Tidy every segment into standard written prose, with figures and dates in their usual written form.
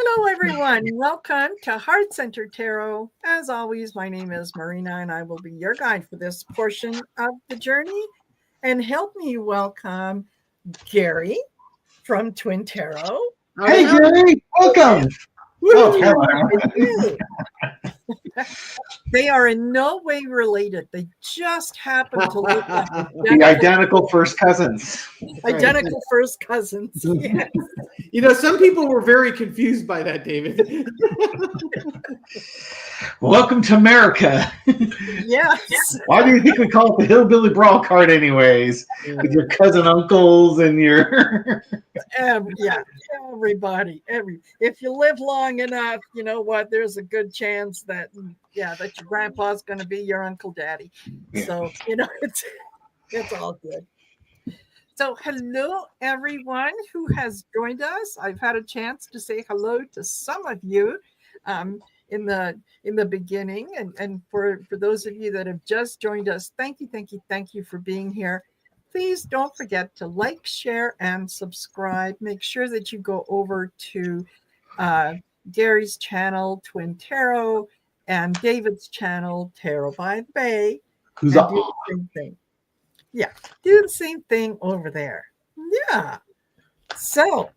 Hello, everyone. Welcome to Heart Center Tarot. As always, my name is Marina, and I will be your guide for this portion of the journey. And help me welcome Gary from Twin Tarot. Hey, Gary, welcome. Oh, hello. They are in no way related. They just happen to look like the identical first cousins. Identical first cousins. Yes. You know, some people were very confused by that, David. Welcome to America. Yes. Why do you think we call it the Hillbilly Brawl card anyways? With your cousin uncles and your... Everybody. If you live long enough, you know what, there's a good chance that your grandpa's going to be your Uncle Daddy. Yeah. So, it's all good. So hello, everyone who has joined us. I've had a chance to say hello to some of you in the beginning. And for those of you that have just joined us, thank you for being here. Please don't forget to like, share, and subscribe. Make sure that you go over to Gary's channel, Twin Tarot, and David's channel, Tarot by the Bay. Who's and do the same thing. Yeah, do the same thing over there. Yeah. So,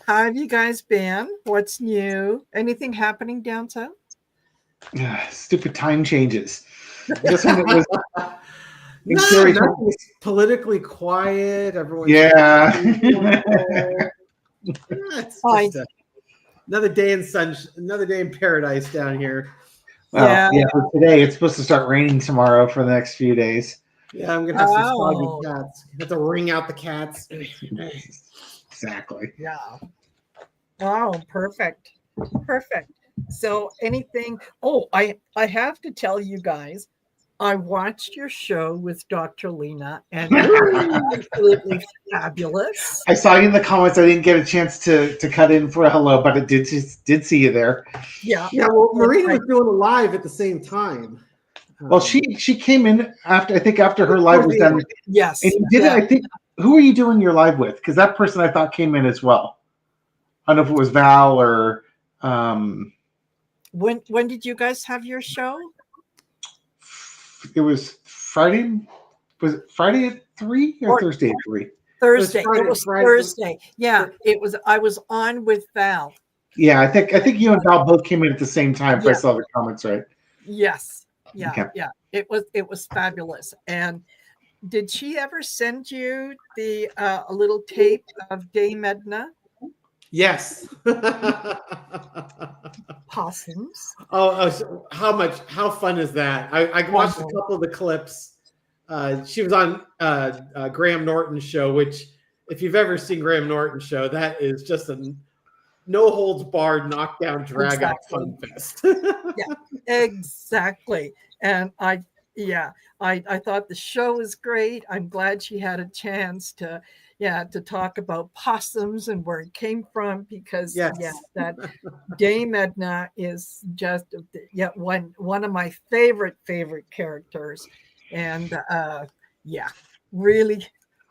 how have you guys been? What's new? Anything happening down south? Stupid time changes. This one was nothing's politically quiet. Everyone's another day in another day in paradise down here. Well, for today it's supposed to start raining tomorrow for the next few days. Yeah, I'm gonna have some soggy cats. I have to wring out the cats. Exactly. Yeah. Oh, perfect. So anything? Oh, I have to tell you guys, I watched your show with Dr. Lena, and it was absolutely fabulous. I saw you in the comments. I didn't get a chance to cut in for a hello, but I did see you there. Yeah. Well, Marina was doing a live at the same time. Well, she came in after her live was done. Yes. And you did it, I think. Who are you doing your live with? Because that person I thought came in as well. I don't know if it was Val or. When did you guys have your show? It was Friday. Was it Friday at 3 or Thursday at 3? Thursday. It was Thursday. Yeah, it was. I was on with Val. Yeah, I think you and Val both came in at the same time. If I saw the comments right. Yes. Yeah. Okay. Yeah. It was fabulous. And did she ever send you the a little tape of Dame Edna? Yes. Possums. Oh, how fun is that? I watched a couple of the clips. She was on Graham Norton's show, which if you've ever seen Graham Norton's show, that is just a no holds barred knockdown drag out fun fest. Yeah, exactly. And I thought the show was great. I'm glad she had a chance to talk about possums and where it came from, because that Dame Edna is just one of my favorite characters, and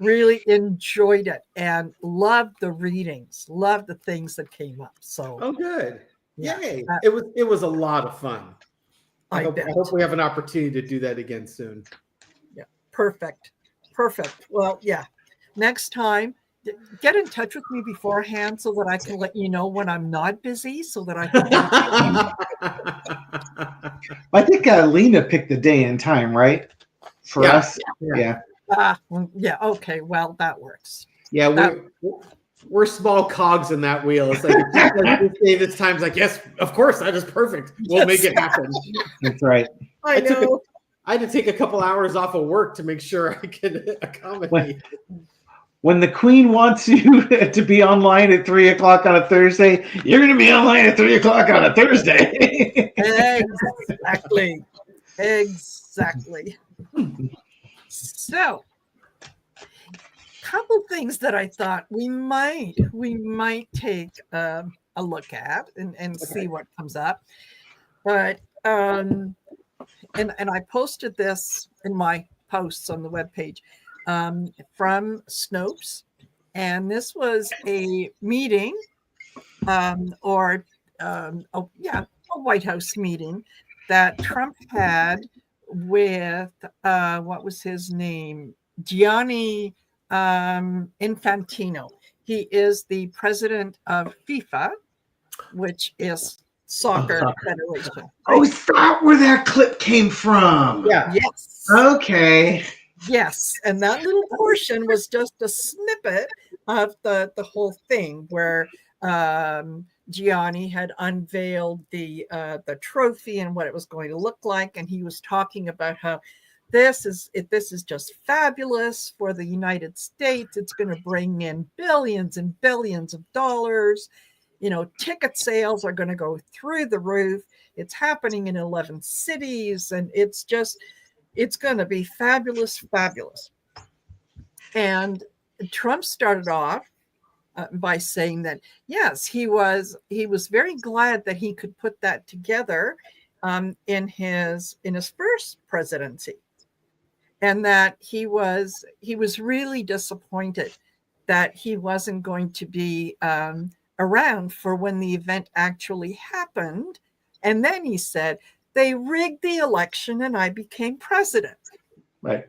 really enjoyed it and loved the readings, loved the things that came up. So good. Yay. It was a lot of fun. I hope we have an opportunity to do that again soon. Yeah, perfect. Well, next time, get in touch with me beforehand so that I can let you know when I'm not busy, so that I can. I think Lena picked the day and time, right? For us, yeah. Okay. Well, that works. Yeah, we're small cogs in that wheel. It's like this time's like, yes, of course, that is perfect. We'll make it happen. That's right. I know. I had to take a couple hours off of work to make sure I could accommodate. When the Queen wants you to be online at 3 o'clock on a Thursday, you're going to be online at 3 o'clock on a Thursday. Exactly. So, couple things that I thought we might take a look at and see what comes up. But and I posted this in my posts on the webpage from Snopes, and this was a meeting a White House meeting that Trump had with what was his name? Gianni Infantino. He is the president of FIFA, which is soccer federation. Oh, is that where that clip came from? Yeah. Yes. Okay. Yes, and that little portion was just a snippet of the whole thing where Gianni had unveiled the trophy and what it was going to look like, and he was talking about how this is just fabulous for the United States. It's going to bring in billions and billions of dollars. You know, ticket sales are going to go through the roof. It's happening in 11 cities, and it's going to be fabulous, fabulous. And Trump started off by saying that, yes, he was very glad that he could put that together in his first presidency, and that he was really disappointed that he wasn't going to be around for when the event actually happened. And then he said, they rigged the election and I became president. Right.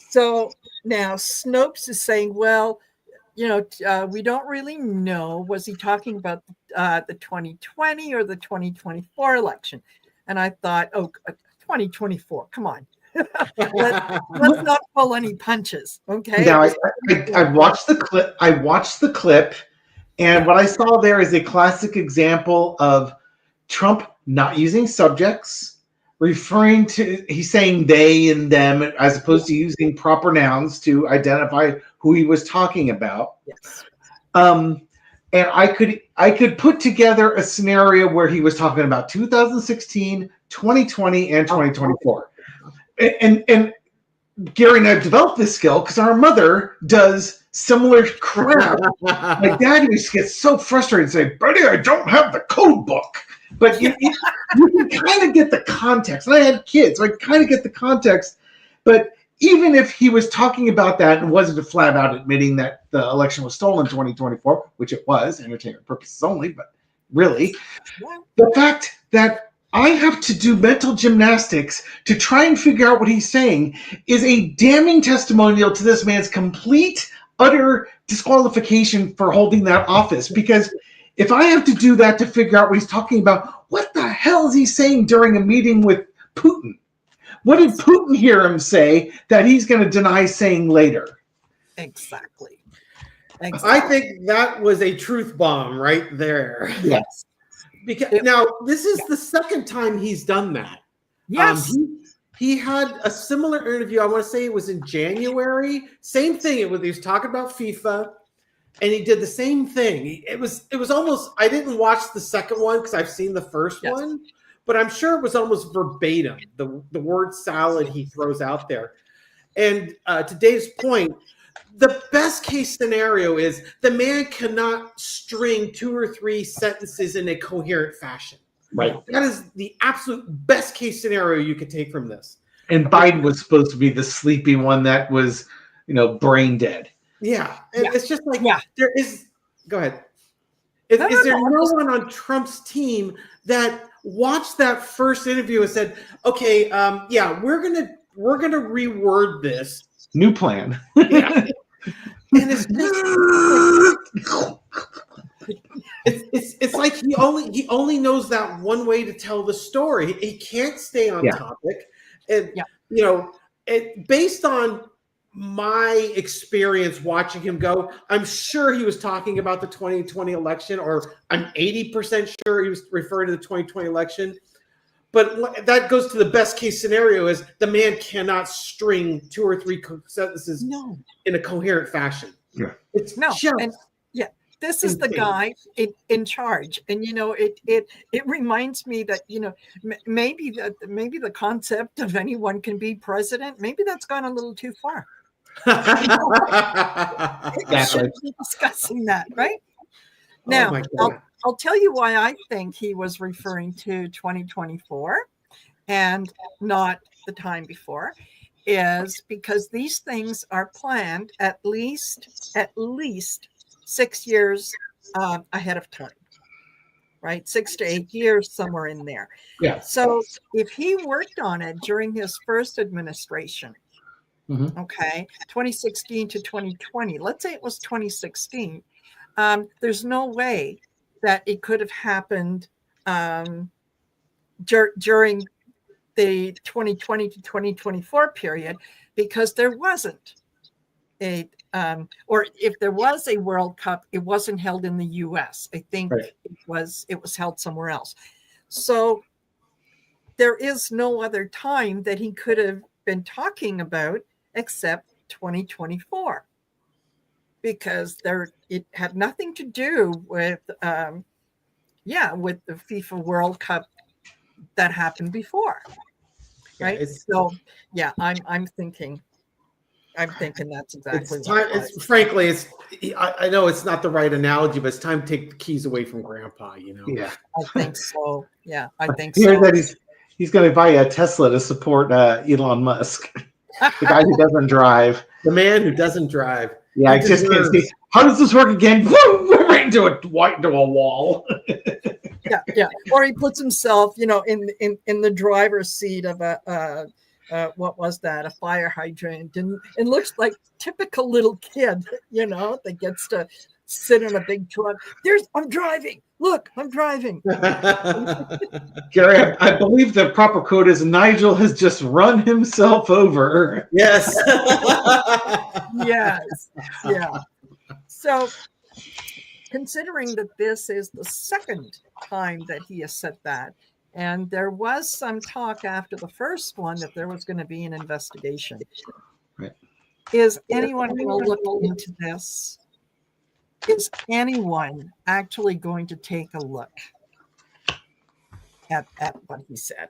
So now Snopes is saying, well, you know, we don't really know. Was he talking about the 2020 or the 2024 election? And I thought, 2024, come on. Let's not pull any punches, okay? Now, I watched the clip. And what I saw there is a classic example of Trump not using subjects, referring to, he's saying they and them as opposed to using proper nouns to identify who he was talking about. Yes. And I could put together a scenario where he was talking about 2016, 2020, and 2024. And Gary and I have developed this skill because our mother does similar crap. My dad used to get so frustrated and say, "Buddy, I don't have the code book." But you can kind of get the context. And I had kids, so I kind of get the context. But even if he was talking about that and wasn't flat out admitting that the election was stolen in 2024, which it was, entertainment purposes only, but really, the fact that I have to do mental gymnastics to try and figure out what he's saying is a damning testimonial to this man's complete, utter disqualification for holding that office. Because if I have to do that to figure out what he's talking about, what the hell is he saying during a meeting with Putin? What did Putin hear him say that he's going to deny saying later? Exactly. I think that was a truth bomb right there. Yes. Because now this is the second time he's done that. Yes. He had a similar interview. I want to say it was in January. Same thing. He was talking about FIFA, and he did the same thing. It was almost. I didn't watch the second one because I've seen the first one, but I'm sure it was almost verbatim. The word salad he throws out there. And to Dave's point, the best case scenario is the man cannot string 2 or 3 sentences in a coherent fashion. Right. That is the absolute best case scenario you could take from this. And Biden was supposed to be the sleepy one that was, brain dead. Yeah. And it's just like, there is, go ahead. Is there no one on Trump's team that watched that first interview and said, okay, we're going to reword this. New plan. Yeah. And it's just it's like he only knows that one way to tell the story. He can't stay on topic. And based on my experience watching him go, I'm sure he was talking about the 2020 election, or I'm 80% sure he was referring to the 2020 election. But that goes to the best case scenario is the man cannot string 2 or 3 sentences in a coherent fashion. Yeah. This is the guy in charge. And, it reminds me that, maybe the concept of anyone can be president, maybe that's gone a little too far. We shouldn't be discussing that, right? Now, I'll tell you why I think he was referring to 2024 and not the time before, is because these things are planned at least 6 years ahead of time, right? 6 to 8 years, somewhere in there. Yeah. So if he worked on it during his first administration, okay, 2016 to 2020, let's say it was 2016, there's no way that it could have happened during the 2020 to 2024 period, because there wasn't or if there was a World Cup, it wasn't held in the US. I think it was held somewhere else. So there is no other time that he could have been talking about except 2024, because it had nothing to do with with the FIFA World Cup that happened before, right? So I'm thinking that's exactly it's time. I know it's not the right analogy, but it's time to take the keys away from Grandpa. Yeah, I think so. Yeah, I think so. Hear that he's going to buy a Tesla to support Elon Musk, the guy who doesn't drive, the man who doesn't drive. Yeah, I just can't see. How does this work again? Right into a wall. Yeah. Or he puts himself, in the driver's seat of what was that? A fire hydrant, and it looks like typical little kid, that gets to sit in a big truck. I'm driving. Look, I'm driving. Gary, I believe the proper quote is Nigel has just run himself over. Yes. Yes. Yeah. So, considering that this is the second time that he has said that, and there was some talk after the first one that there was going to be an investigation. Right. Is anyone going to look into this? Is anyone actually going to take a look at what he said?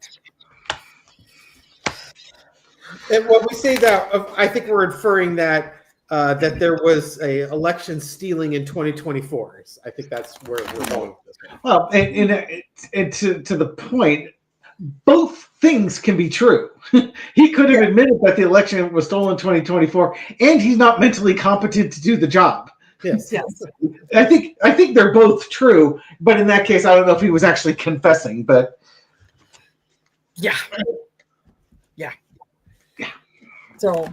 And when we say that, I think we're inferring that that there was a election stealing in 2024. I think that's where we're going with this one. Well, and to the point, both things can be true. He could have admitted that the election was stolen in 2024, and he's not mentally competent to do the job. Yes. I think they're both true, but in that case, I don't know if he was actually confessing. But yeah. So,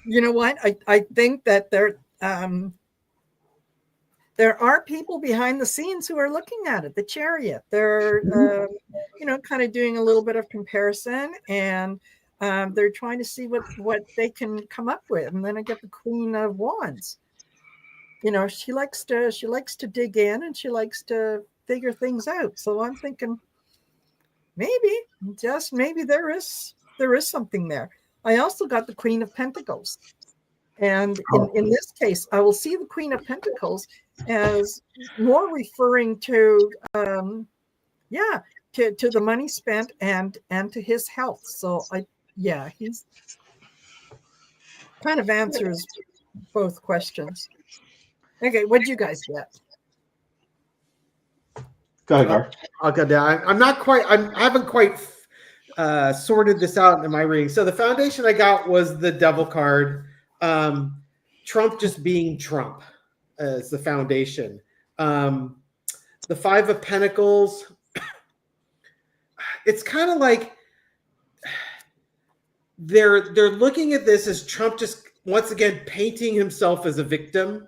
you know what? I think that there are people behind the scenes who are looking at it. The Chariot, they're kind of doing a little bit of comparison, and they're trying to see what they can come up with. And then I get the Queen of Wands. She likes to dig in, and she likes to figure things out. So I'm thinking maybe there is something there. I also got the Queen of Pentacles. And in this case, I will see the Queen of Pentacles as more referring to to the money spent and to his health. So he's kind of answers both questions. Okay, what did you guys get? Go ahead, Gar. I'll go down. I haven't quite sorted this out in my reading. So the foundation I got was the Devil card. Trump just being Trump as the foundation. The Five of Pentacles. It's kind of like they're looking at this as Trump just once again painting himself as a victim.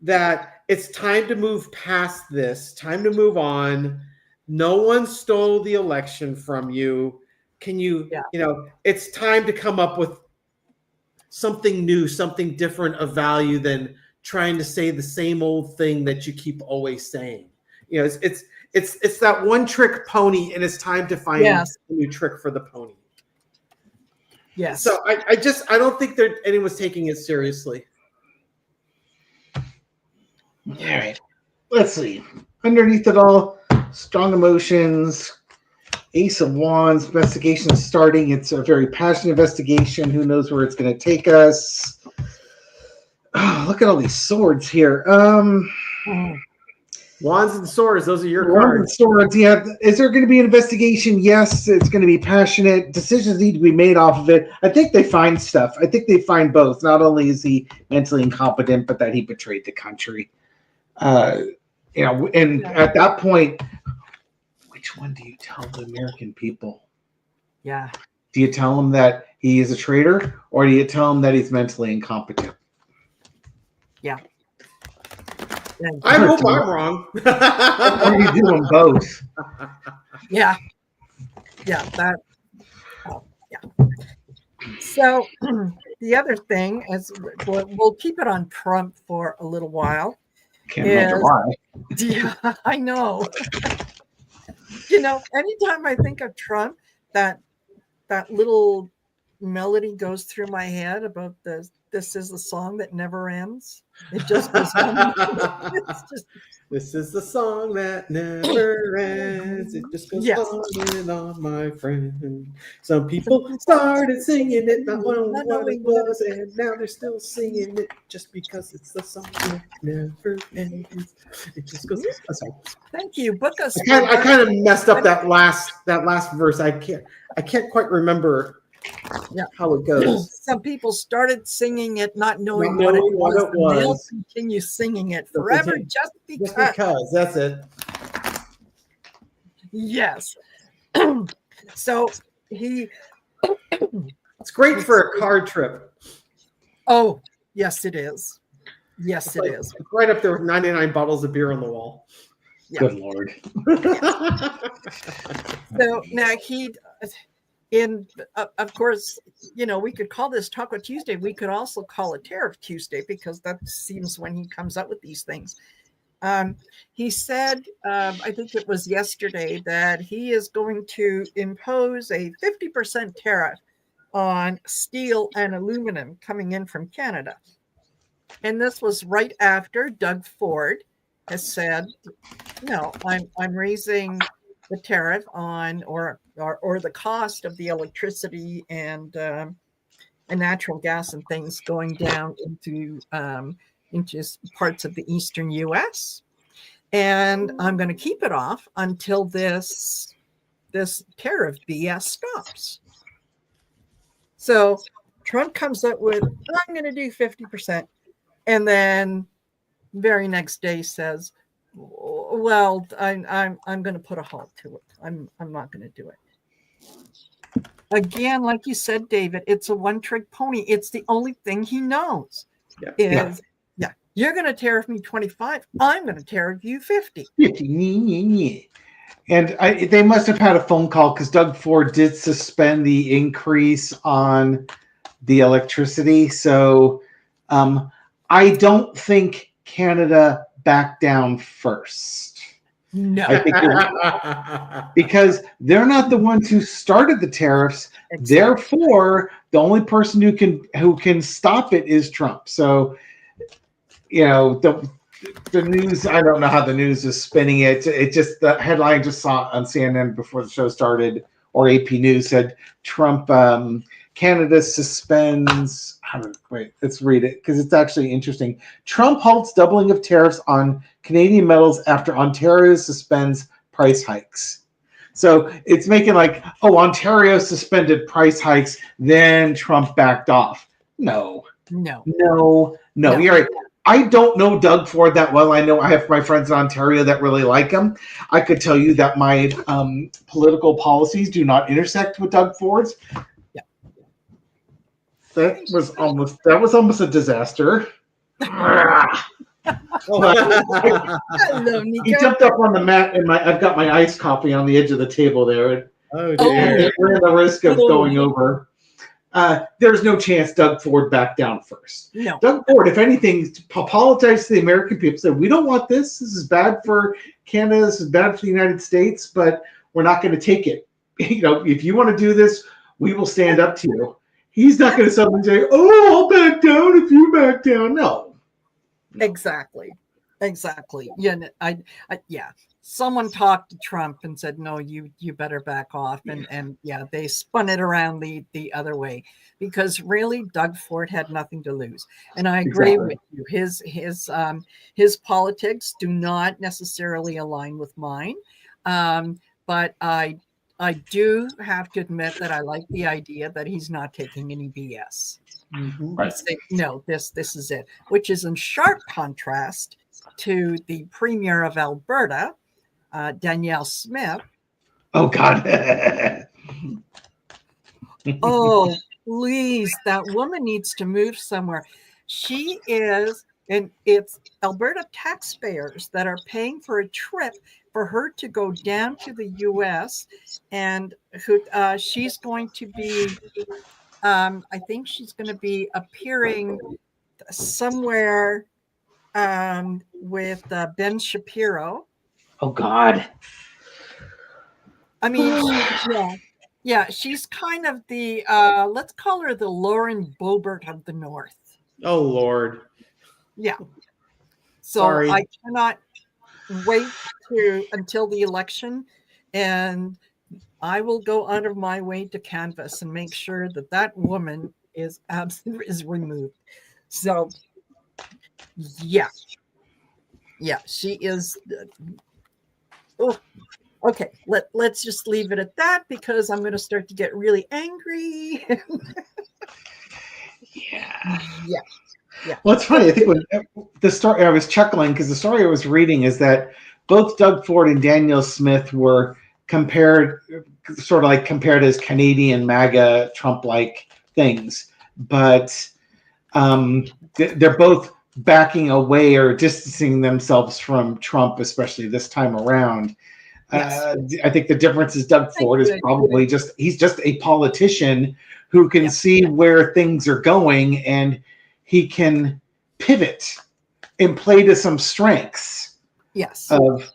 That it's time to move past this, time to move on. No one stole the election from you. Can you, it's time to come up with something new, something different of value than trying to say the same old thing that you keep always saying. It's that one trick pony, and it's time to find a new trick for the pony. Yes. So I don't think anyone's taking it seriously. All right. Let's see. Underneath it all, strong emotions, Ace of Wands, investigation starting. It's a very passionate investigation. Who knows where it's going to take us? Oh, look at all these swords here. Wands and swords, those are your Wands and cards. swords, yeah. Is there going to be an investigation? Yes, it's going to be passionate. Decisions need to be made off of it. I think they find stuff. I think they find both. Not only is he mentally incompetent, but that he betrayed the country. And at that point, which one do you tell the American people? Yeah. Do you tell them that he is a traitor, or do you tell them that he's mentally incompetent? Yeah. I hope I'm wrong. Or you do them both. Yeah. Yeah. Yeah. So the other thing is, we'll keep it on Trump for a little while. Can't imagine why. Yeah, I know. Anytime I think of Trump, that little melody goes through my head about this is the song that never ends. It just goes on. This is the song that never ends. It just goes on and on, my friend. Some people started singing it, not knowing what it was, and now they're still singing it just because it's the song that never ends. It just goes. Thank you. Book us. I kind of messed up that last verse. I can't quite remember how it goes. Some people started singing it not knowing what it was. They'll continue singing it forever just because. That's it. Yes. So he. It's great for a card trip. Oh, yes, it is. Yes, it is. It's right up there with 99 bottles of beer on the wall. Yeah. Good Lord. So now of course, we could call this Taco Tuesday. We could also call it Tariff Tuesday, because that seems when he comes up with these things. He said, I think it was yesterday, that he is going to impose a 50% tariff on steel and aluminum coming in from Canada. And this was right after Doug Ford has said, no, I'm raising the tariff on or the cost of the electricity and natural gas and things going down into parts of the eastern U.S. And I'm going to keep it off until this tariff BS stops. So Trump comes up with, I'm going to do 50%, and then very next day says, well, I'm going to put a halt to it. I'm not going to do it. Again, like you said, David, it's a one-trick pony. It's the only thing he knows. You're going to tariff me 25. I'm going to tariff you 50. And they must have had a phone call, because Doug Ford did suspend the increase on the electricity. So I don't think Canada backed down first. No, I think because they're not the ones who started the tariffs. Exactly. Therefore, the only person who can stop it is Trump. So, the news, I don't know how the news is spinning it. It just, the headline I just saw on CNN before the show started, or AP News, said Trump, Canada suspends. Wait, let's read it, because it's actually interesting. Trump halts doubling of tariffs on Canadian metals after Ontario suspends price hikes. So it's making like, Ontario suspended price hikes, then Trump backed off. No. You're right. I don't know Doug Ford that well. I know I have my friends in Ontario that really like him. I could tell you that my political policies do not intersect with Doug Ford's. That was almost a disaster. He jumped up on the mat, and I've got my iced coffee on the edge of the table there. Oh, dear. We're at the risk of going over. There's no chance Doug Ford backed down first. No. Doug Ford, if anything, apologized to the American people, said, we don't want this. This is bad for Canada. This is bad for the United States, but we're not going to take it. If you want to do this, we will stand up to you. He's not going to suddenly say, I'll back down if you back down. No. Exactly. Yeah. someone talked to Trump and said, no, you better back off. And they spun it around the other way, because really Doug Ford had nothing to lose. And I agree with you. His politics do not necessarily align with mine. But I do have to admit that I like the idea that he's not taking any BS. Right. Say, no, this is it, which is in sharp contrast to the Premier of Alberta, Danielle Smith. Oh God. Oh, please, that woman needs to move somewhere. She is, and it's Alberta taxpayers that are paying for a trip for her to go down to the US, and she's going to be, I think she's going to be appearing somewhere with Ben Shapiro. Oh God. I mean, yeah, she's kind of the let's call her the Lauren Boebert of the North. Oh Lord. Yeah. So Sorry. I cannot wait until the election, and I will go out of my way to canvass and make sure that woman is removed. So yeah, she is. Oh, okay. Let's just leave it at that, because I'm going to start to get really angry. Yeah. Well, it's funny. I think when the story, I was chuckling because the story I was reading is that both Doug Ford and Danielle Smith were compared as Canadian MAGA Trump-like things, but they're both backing away or distancing themselves from Trump, especially this time around. Yes. I think the difference is Doug Ford is probably he's just a politician who can see where things are going, and he can pivot and play to some strengths. Yes. Of,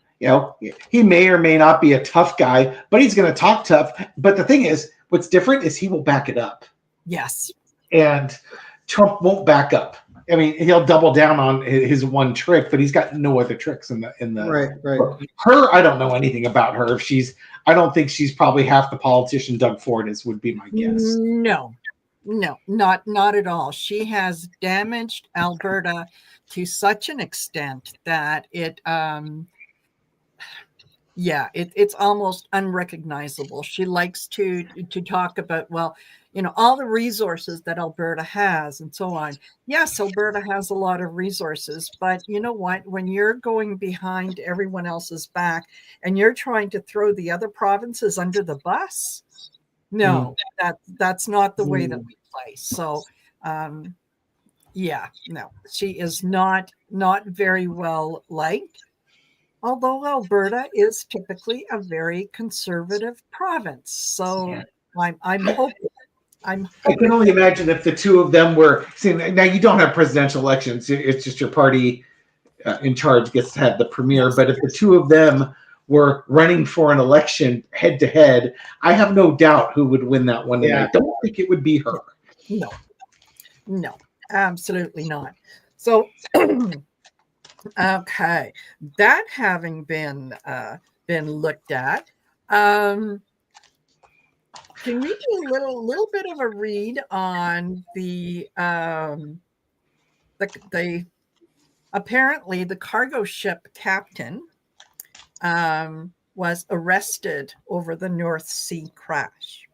he may or may not be a tough guy, but he's going to talk tough. But the thing is, what's different is he will back it up. Yes. And Trump won't back up. I mean, he'll double down on his one trick, but he's got no other tricks in the right. Her, I don't know anything about her. I don't think she's probably half the politician Doug Ford is, would be my guess. No, not at all. She has damaged Alberta to such an extent that it's almost unrecognizable. She likes to talk about, all the resources that Alberta has and so on. Yes, Alberta has a lot of resources, but you know what? When you're going behind everyone else's back and you're trying to throw the other provinces under the bus, no, that's not the way that we play. So, no, she is not very well liked. Although Alberta is typically a very conservative province, so I'm hoping. I can only imagine if the two of them were. See, now you don't have presidential elections; it's just your party in charge gets to have the premier. Yes. But if the two of them were running for an election head to head, I have no doubt who would win that one. Yeah. And I don't think it would be her. No, absolutely not. So. Okay, that having been looked at, can we do a little bit of a read on the apparently the cargo ship captain was arrested over the North Sea crash,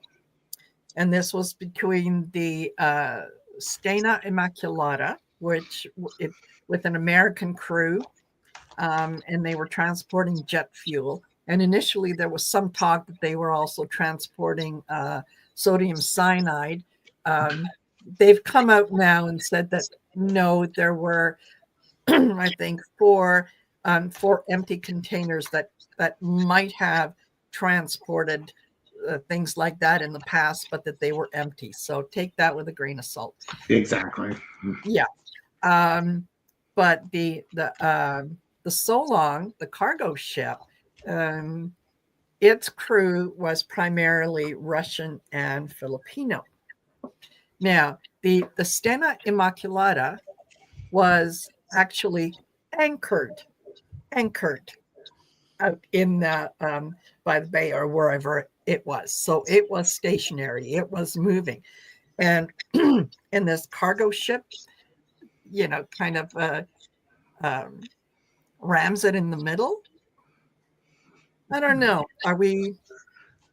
and this was between the Stena Immaculata, which with an American crew, and they were transporting jet fuel. And initially there was some talk that they were also transporting sodium cyanide. They've come out now and said that no, there were, I think, four empty containers that might have transported things like that in the past, but that they were empty. So take that with a grain of salt. Exactly. Yeah. But the Solong, the cargo ship, its crew was primarily Russian and Filipino. Now, the Stena Immaculata was actually anchored out in the by the bay or wherever it was. So it was stationary. It was moving, and in this cargo ship, kind of rams it in the middle. I don't know.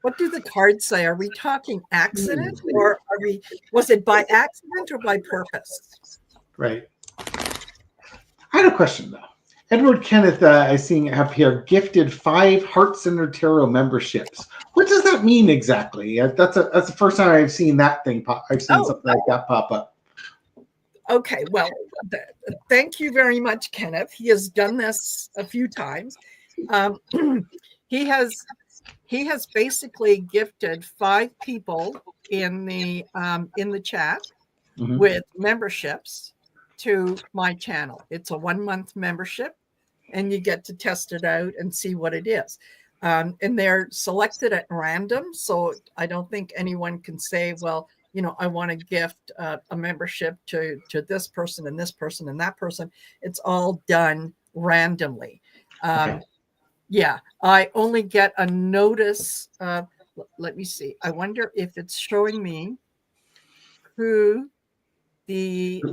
What do the cards say? Are we talking accident, or was it by accident or by purpose? Right. I had a question though. Edward Kenneth, I see up here, gifted 5 Heart Center Tarot memberships. What does that mean exactly? That's the first time I've seen that thing pop. I've seen something like that pop up. Okay, well, thank you very much, Kenneth. He has done this a few times. He has basically gifted 5 people in the chat with memberships to my channel. It's a 1-month membership, and you get to test it out and see what it is. And they're selected at random, so I don't think anyone can say, well, I want to gift a membership to this person and this person and that person. It's all done randomly. Okay. Yeah, I only get a notice. Let me see. I wonder if it's showing me who the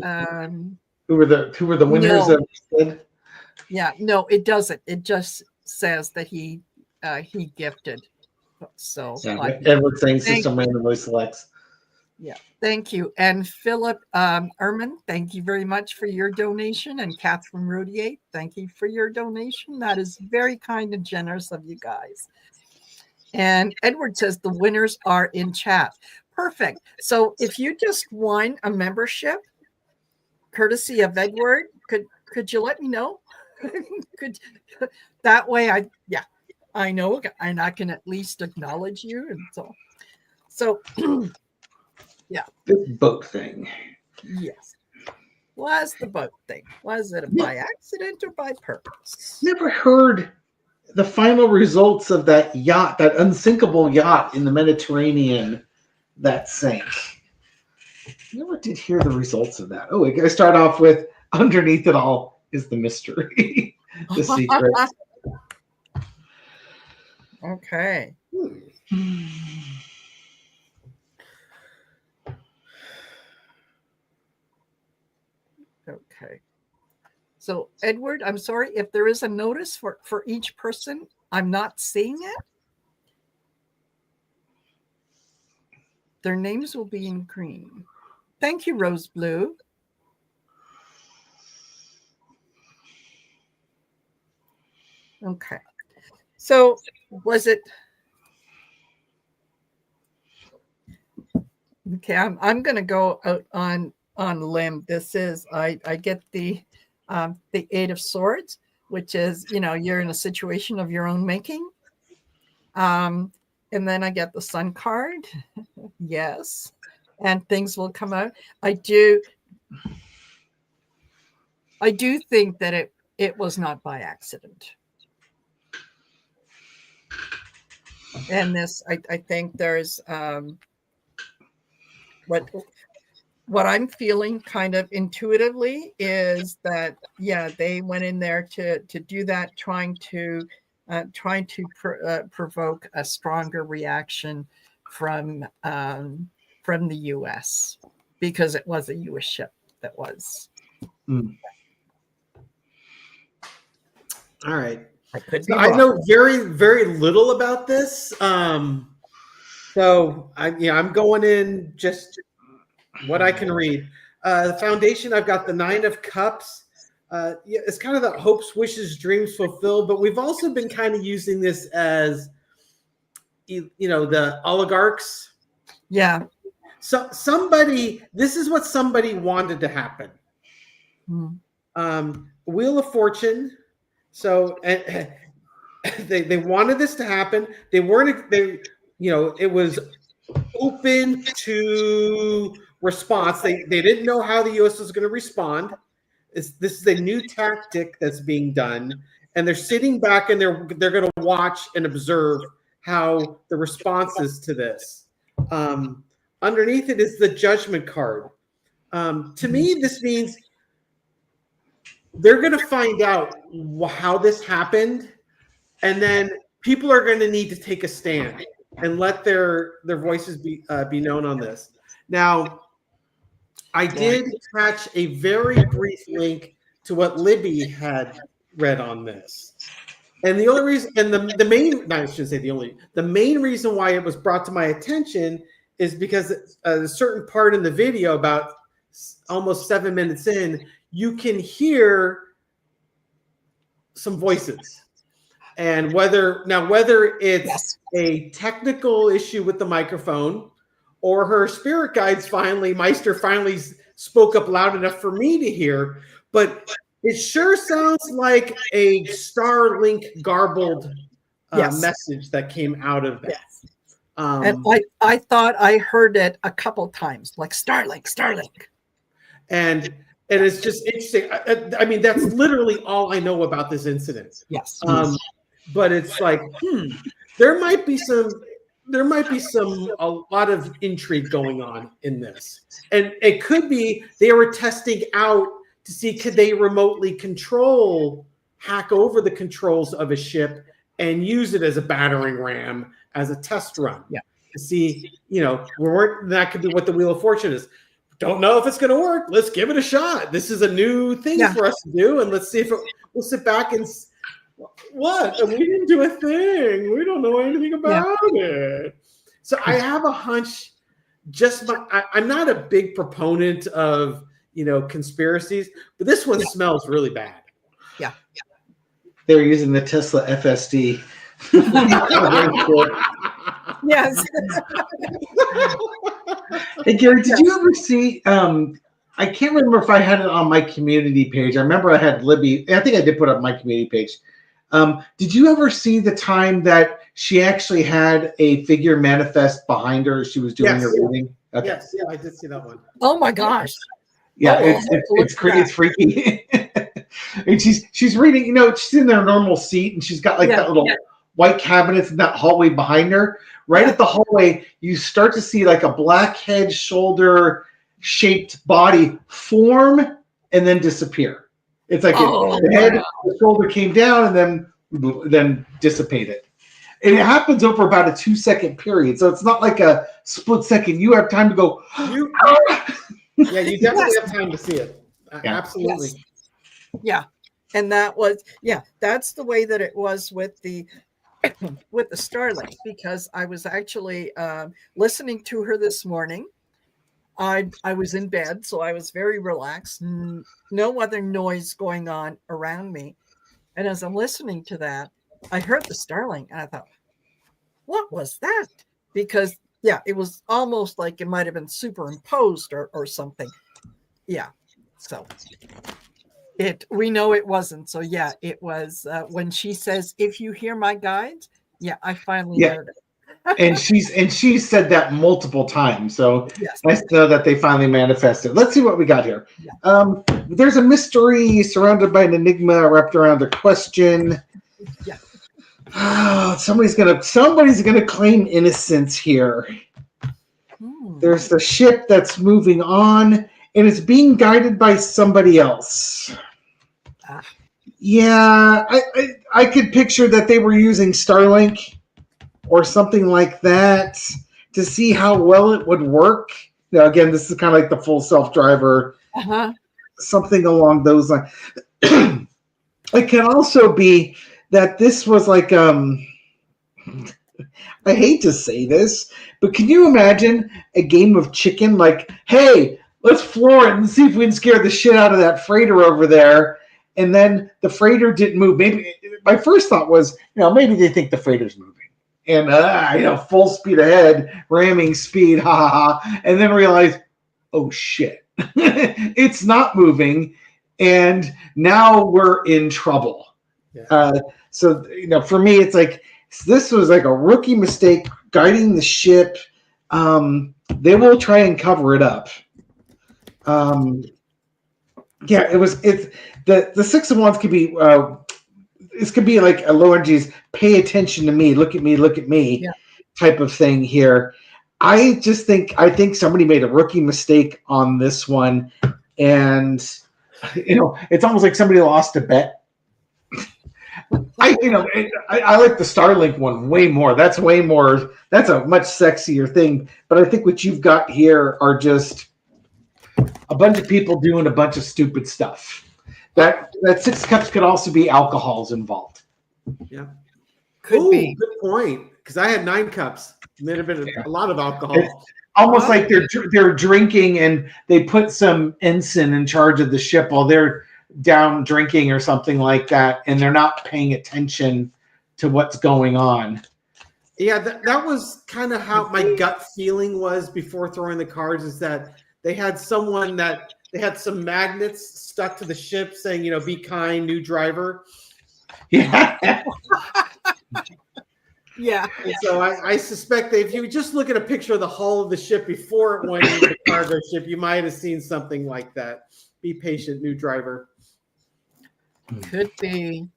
who were the winners of it? Yeah, no, it doesn't. It just says that he gifted. So Edward saying system randomly selects. Yeah, thank you. And Philip Erman, thank you very much for your donation. And Catherine Rodier, thank you for your donation. That is very kind and generous of you guys. And Edward says the winners are in chat. Perfect. So if you just won a membership, courtesy of Edward, could you let me know? That way I know, and I can at least acknowledge you. And so yeah. This boat thing. Yes. Was the boat thing? Was it by accident or by purpose? Never heard the final results of that yacht, that unsinkable yacht in the Mediterranean that sank. Never did hear the results of that. Oh, we gotta start off with underneath it all is the mystery. The secret. Okay. Okay. So Edward, I'm sorry if there is a notice for each person. I'm not seeing it. Their names will be in green. Thank you, Rose Blue. Okay. So was it? Okay, I'm going to go out on a limb. This is I get the 8 of Swords, which is you're in a situation of your own making. And then I get the Sun card. Yes, and things will come out. I do think that it was not by accident. And this, I think there's what I'm feeling kind of intuitively is that, they went in there to do that, trying to provoke a stronger reaction from the U.S. because it was a U.S. ship that was. All right. I know very, very little about this. So I'm going in just what I can read. The foundation, I've got the 9 of Cups. It's kind of the hopes, wishes, dreams fulfilled, but we've also been kind of using this as, the oligarchs. Yeah. So this is what somebody wanted to happen. Wheel of Fortune. So they wanted this to happen. They weren't. It was open to response. They didn't know how the U.S. was going to respond. This is a new tactic that's being done, and they're sitting back and they're going to watch and observe how the response is to this. Underneath it is the Judgment card. To me, this means they're going to find out how this happened, and then people are going to need to take a stand and let their voices be known on this. Now, I did catch a very brief link to what Libby had read on this. And the only reason, and the main, no, I shouldn't say the main reason why it was brought to my attention is because a certain part in the video, about almost 7 minutes in, you can hear some voices. And whether it's a technical issue with the microphone, or her spirit guides Meister finally spoke up loud enough for me to hear, but it sure sounds like a Starlink garbled message that came out of that. Yes. And I thought I heard it a couple times, like Starlink. And it's just interesting. I mean, that's literally all I know about this incident. Yes. But it's like, there might be a lot of intrigue going on in this. And it could be they were testing out to see, could they remotely hack over the controls of a ship and use it as a battering ram, as a test run. Yeah. To see, that could be what the Wheel of Fortune is. Don't know if it's going to work. Let's give it a shot. This is a new thing for us to do. And let's see if we'll sit back and what? We didn't do a thing. We don't know anything about it. So I have a hunch. I'm not a big proponent of conspiracies, but this one smells really bad. Yeah. They're using the Tesla FSD. Yes. Hey Gary, did you ever see? I can't remember if I had it on my community page. I remember I had Libby. I think I did put up my community page. Did you ever see the time that she actually had a figure manifest behind her as she was doing her reading? Okay. Yes, yeah, I did see that one. Oh my gosh. Yeah, it's freaky. And she's reading, she's in their normal seat and she's got that little white cabinets in that hallway behind her. Right at the hallway, you start to see like a black head, shoulder shaped body form and then disappear. It's like the head, the shoulder came down and then dissipated. And it happens over about a 2-second period. So it's not like a split second. You have time to go. You definitely have time to see it. Absolutely. Yes. Yeah. And that's the way that it was with the Starlink, because I was actually listening to her this morning. I was in bed, so I was very relaxed. No other noise going on around me. And as I'm listening to that, I heard the Starlink and I thought, what was that? Because it was almost like it might have been superimposed or something. Yeah. So we know it wasn't. So it was when she says, if you hear my guides, I finally heard it. and she said that multiple times. So nice to know that they finally manifested. Let's see what we got here. Yeah. There's a mystery surrounded by an enigma wrapped around a question. Yeah. Oh, somebody's gonna claim innocence here. There's the ship that's moving on, and it's being guided by somebody else. Yeah, I could picture that they were using Starlink or something like that to see how well it would work. Now, again, this is kind of like the full self-driver, something along those lines. It can also be that this was like, I hate to say this, but can you imagine a game of chicken? Like, hey, let's floor it and see if we can scare the shit out of that freighter over there. And then the freighter didn't move. Maybe my first thought was, maybe they think the freighter's moving. And, full speed ahead, ramming speed, and then realize, oh, shit, it's not moving, and now we're in trouble. Yeah. So, for me, it's like, this was like a rookie mistake guiding the ship. They will try and cover it up. It's the Six of Wands could be, this could be like a low energy's pay attention to me, look at me type of thing here. I think somebody made a rookie mistake on this one, and it's almost like somebody lost a bet. I like the Starlink one way more. That's way more. That's a much sexier thing. But I think what you've got here are just a bunch of people doing a bunch of stupid stuff. That 6 cups could also be alcohols involved. Yeah, Could be. Good point. Because I had 9 cups. And there had been a lot of alcohol. It's almost like they're drinking and they put some ensign in charge of the ship while they're down drinking or something like that, and they're not paying attention to what's going on. Yeah, that was kind of how my gut feeling was before throwing the cards, is that they had someone that they had some magnets stuck to the ship saying, be kind, new driver. Yeah. Yeah. And so I suspect that if you just look at a picture of the hull of the ship before it went into the cargo ship, you might have seen something like that. Be patient, new driver. Could be.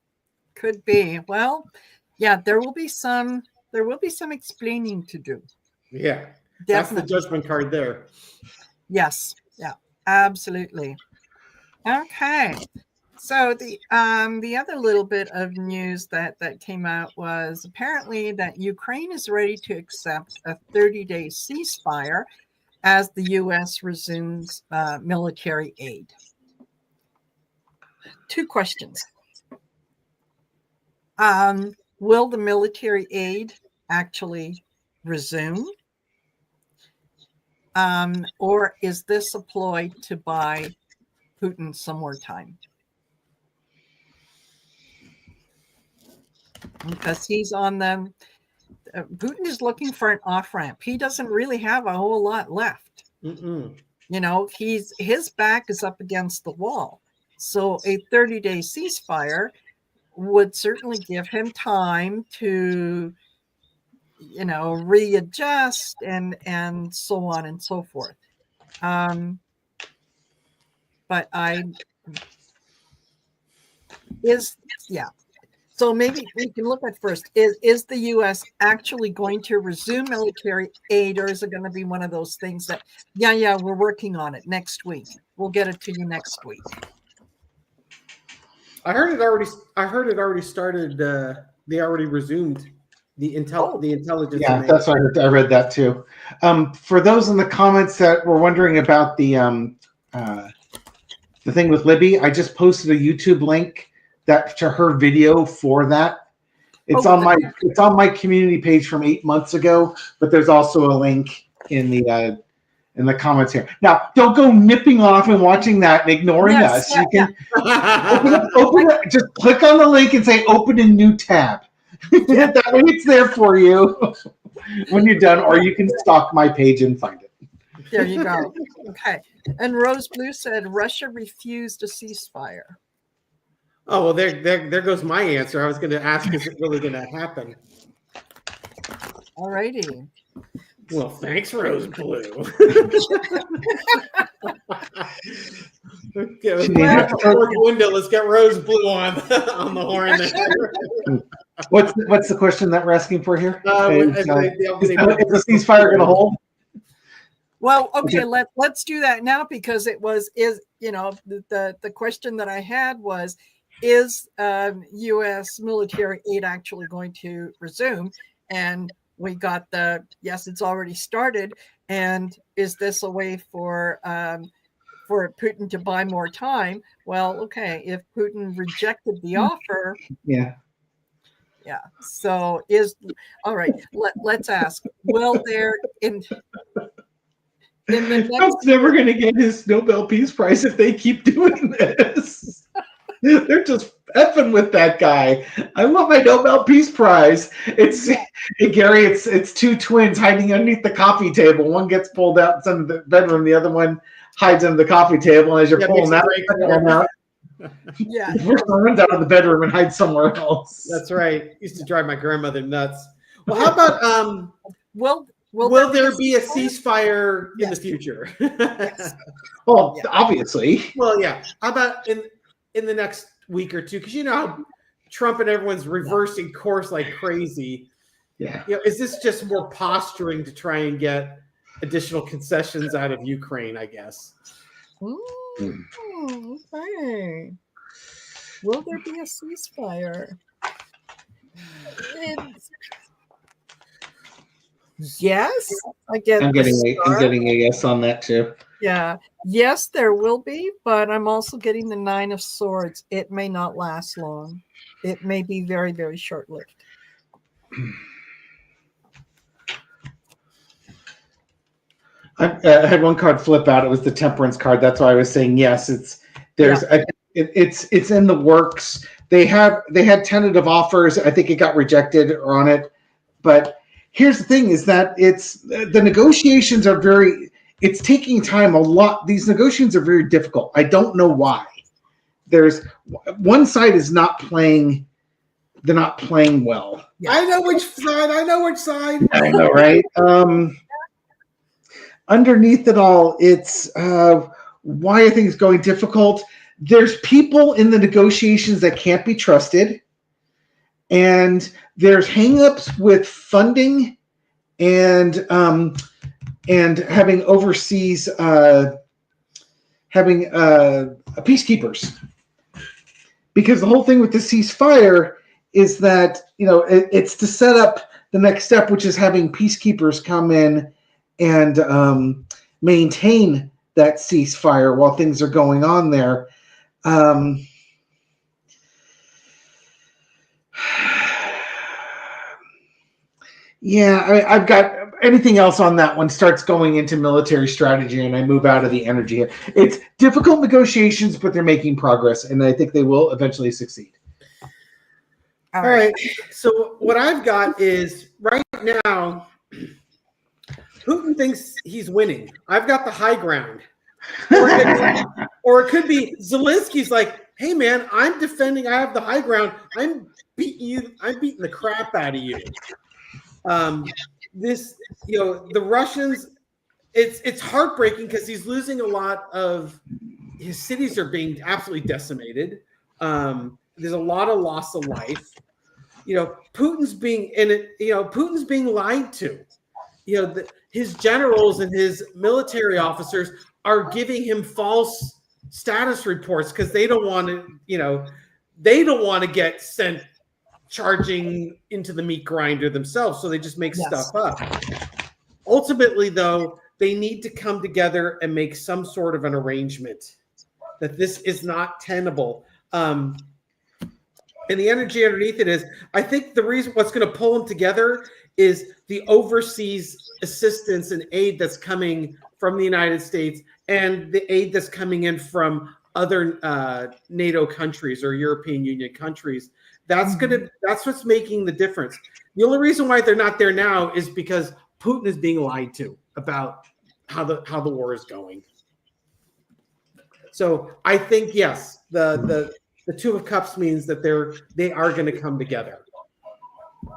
Well, yeah, there will be some explaining to do. Yeah. Definitely. That's the judgment card there. Yes. Yeah, absolutely. Okay. So the other little bit of news that came out was apparently that Ukraine is ready to accept a 30-day ceasefire as the U.S. resumes military aid. 2 questions. Will the military aid actually resume? Or is this a ploy to buy Putin some more time? Because he's on them. Putin is looking for an off-ramp. He doesn't really have a whole lot left. His back is up against the wall. So a 30-day ceasefire would certainly give him time to, readjust and so on and so forth. So maybe we can look at first, is the U.S. actually going to resume military aid, or is it going to be one of those things that, we're working on it next week. We'll get it to you next week. I heard it already started. They already resumed the intelligence. Yeah, that's what I read that too. For those in the comments that were wondering about the thing with Libby, I just posted a YouTube link to her video for that. It's on my community page from 8 months ago, but there's also a link in the comments here. Now, don't go nipping off and watching that and ignoring us. You can open it, just click on the link and say open a new tab. That way it's there for you when you're done, or you can stalk my page and find it. There you go. Okay. And Rose Blue said Russia refused a ceasefire. Oh, well, there goes my answer. I was going to ask, is it really going to happen? All righty. Well, thanks, Rose Blue. Window. Let's get Rose Blue on the horn there. What's the question that we're asking for here? Is the ceasefire going to hold? Well, okay, let's do that now, because the question that I had was, is U.S. military aid actually going to resume? And we got yes, it's already started. And is this a way for Putin to buy more time? Well, okay, if Putin rejected the offer, yeah. So all right. Let's ask: will there in the Trump's never going to get his Nobel Peace Prize if they keep doing this. They're just effing with that guy. I want my Nobel Peace Prize. Gary, it's 2 twins hiding underneath the coffee table. One gets pulled out in the bedroom, the other one hides under the coffee table. And as you're pulling that one out, the first one runs out of the bedroom and hides somewhere else. That's right. Used to drive my grandmother nuts. Well, how about will there be a ceasefire in the future? Yes. Well, obviously. Well, yeah. How about in the next week or two? Because how Trump and everyone's reversing course like crazy. Yeah. Is this just more posturing to try and get additional concessions out of Ukraine, I guess? Okay. Will there be a ceasefire? It's, yes, I get. I'm getting a yes on that too. Yeah. Yes, there will be, but I'm also getting the 9 of Swords. It may not last long. It may be very, very short-lived. I had one card flip out. It was the Temperance card. That's why I was saying yes. It's in the works. They had tentative offers. I think it got rejected on it. But here's the thing: is that the negotiations are it's taking time a lot. These negotiations are very difficult. I don't know why. There's one side is not playing. They're not playing well. Yeah. I know which side. I know, right? Underneath it all, it's why are things going difficult? There's people in the negotiations that can't be trusted, and there's hangups with funding and having overseas peacekeepers, because the whole thing with the ceasefire is that it's to set up the next step, which is having peacekeepers come in and maintain that ceasefire while things are going on there. Yeah, I've got anything else on that one starts going into military strategy, and I move out of the energy. It's difficult negotiations, but they're making progress, and I think they will eventually succeed. All right. So what I've got is right now, Putin thinks he's winning. I've got the high ground. Or it could be Zelensky's like, hey man, I'm defending, I have the high ground. I'm beating the crap out of you. The Russians, it's heartbreaking because he's losing a lot of his cities are being absolutely decimated. There's a lot of loss of life. Putin's being Putin's being lied to. His generals and his military officers are giving him false status reports because they don't want to get sent charging into the meat grinder themselves, so they just make stuff up. Ultimately, though, they need to come together and make some sort of an arrangement that this is not tenable. And the energy underneath it is, I think the reason what's going to pull them together is the overseas assistance and aid that's coming from the United States and the aid that's coming in from other NATO countries or European Union countries. That's what's making the difference. The only reason why they're not there now is because Putin is being lied to about how the war is going. So I think yes, the Two of Cups means that they are going to come together,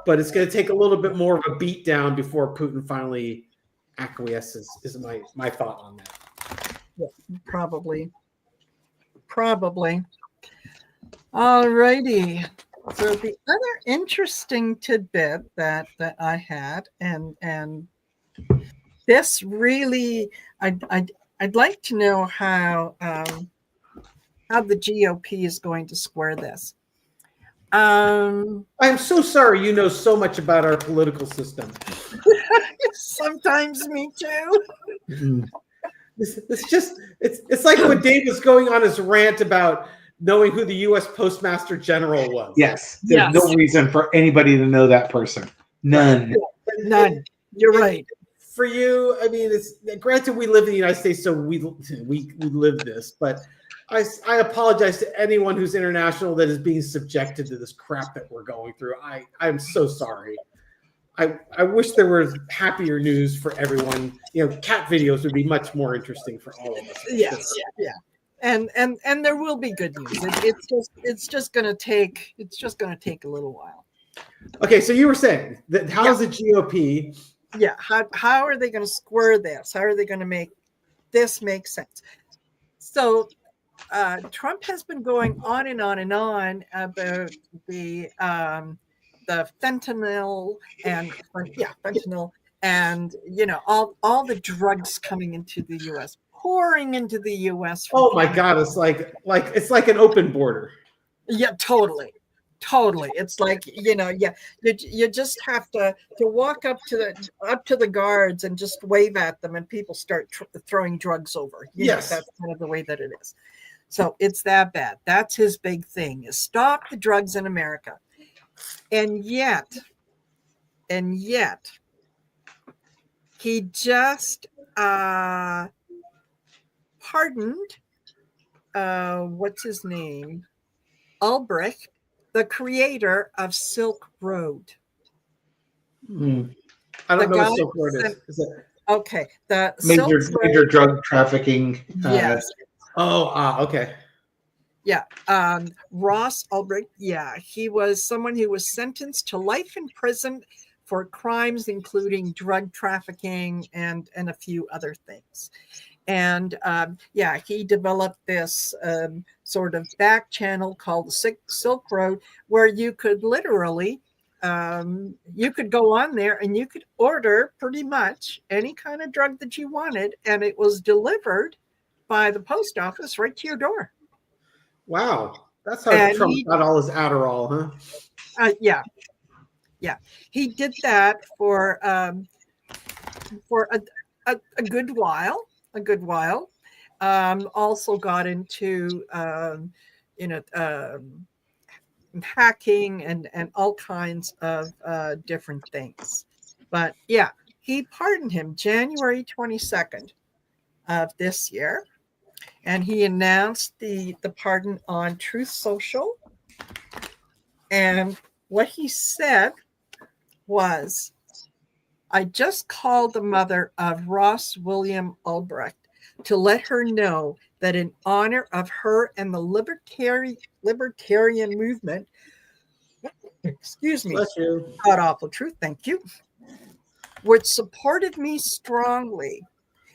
but it's going to take a little bit more of a beat down before Putin finally acquiesces. Is my thought on that? Yeah, probably. All righty. So the other interesting tidbit that I had, and this really, I'd like to know how the GOP is going to square this. I'm so sorry you know so much about our political system. Sometimes me too. Mm-hmm. It's like when Dave was going on his rant about knowing who the U.S. Postmaster General was. Yes, there's no reason for anybody to know that person. None. You're right. For you, I mean, it's granted we live in the United States, so we live this, but I apologize to anyone who's international that is being subjected to this crap that we're going through. I'm so sorry. I wish there was happier news for everyone. Cat videos would be much more interesting for all of us. Yes, yeah. And there will be good news. It's just going to take a little while. Okay, so you were saying that how's the GOP? Yeah, how are they going to square this? How are they going to make this make sense? So Trump has been going on and on and on about the fentanyl and all the drugs coming into the U.S. pouring into the U.S. Oh my God! It's like an open border. Yeah, totally. Totally. It's like, yeah, you just have to walk up to the guards and just wave at them, and people start throwing drugs over. Yes. That's kind of the way that it is. So it's that bad. That's his big thing, is stop the drugs in America. And yet, he just pardoned, what's his name? Albrecht, the creator of Silk Road. I don't know what Silk Road is. Is it okay? The major drug trafficking. Yes. Okay. Yeah. Ross Ulbricht. Yeah, he was someone who was sentenced to life in prison for crimes including drug trafficking and a few other things. And he developed this sort of back channel called the Silk Road, where you could literally, you could go on there and you could order pretty much any kind of drug that you wanted, and it was delivered by the post office right to your door. Wow, that's how Trump got all his Adderall, huh? Yeah. He did that for a good while. Also got into hacking and all kinds of different things. But yeah, he pardoned him January 22nd of this year, and he announced the pardon on Truth Social. And what he said was, I just called the mother of Ross William Ulbricht to let her know that in honor of her and the libertarian movement, excuse me, God awful truth, thank you, which supported me strongly,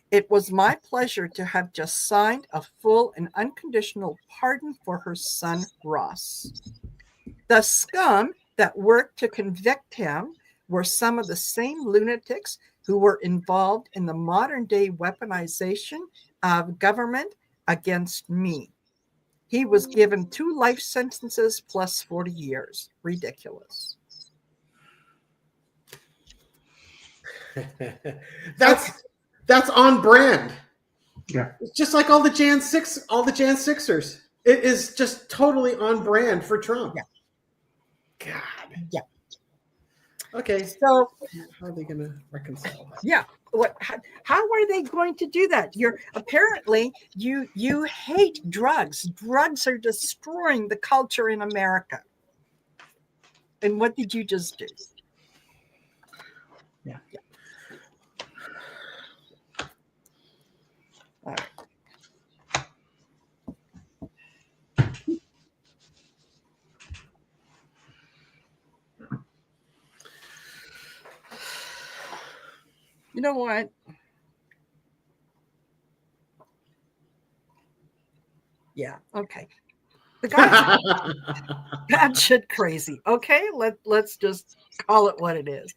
it was my pleasure to have just signed a full and unconditional pardon for her son, Ross. The scum that worked to convict him were some of the same lunatics who were involved in the modern day weaponization of government against me. He was given 2 life sentences plus 40 years. Ridiculous. That's on brand. Yeah. It's just like all the Jan 6ers. It is just totally on brand for Trump. Yeah. God. Yeah. Okay. So how are they going to reconcile that? Yeah. How are they going to do that? Apparently you hate drugs. Drugs are destroying the culture in America. And what did you just do? Yeah. All right. You know what? Yeah. Okay. The guy's batshit crazy. Okay. Let's just call it what it is.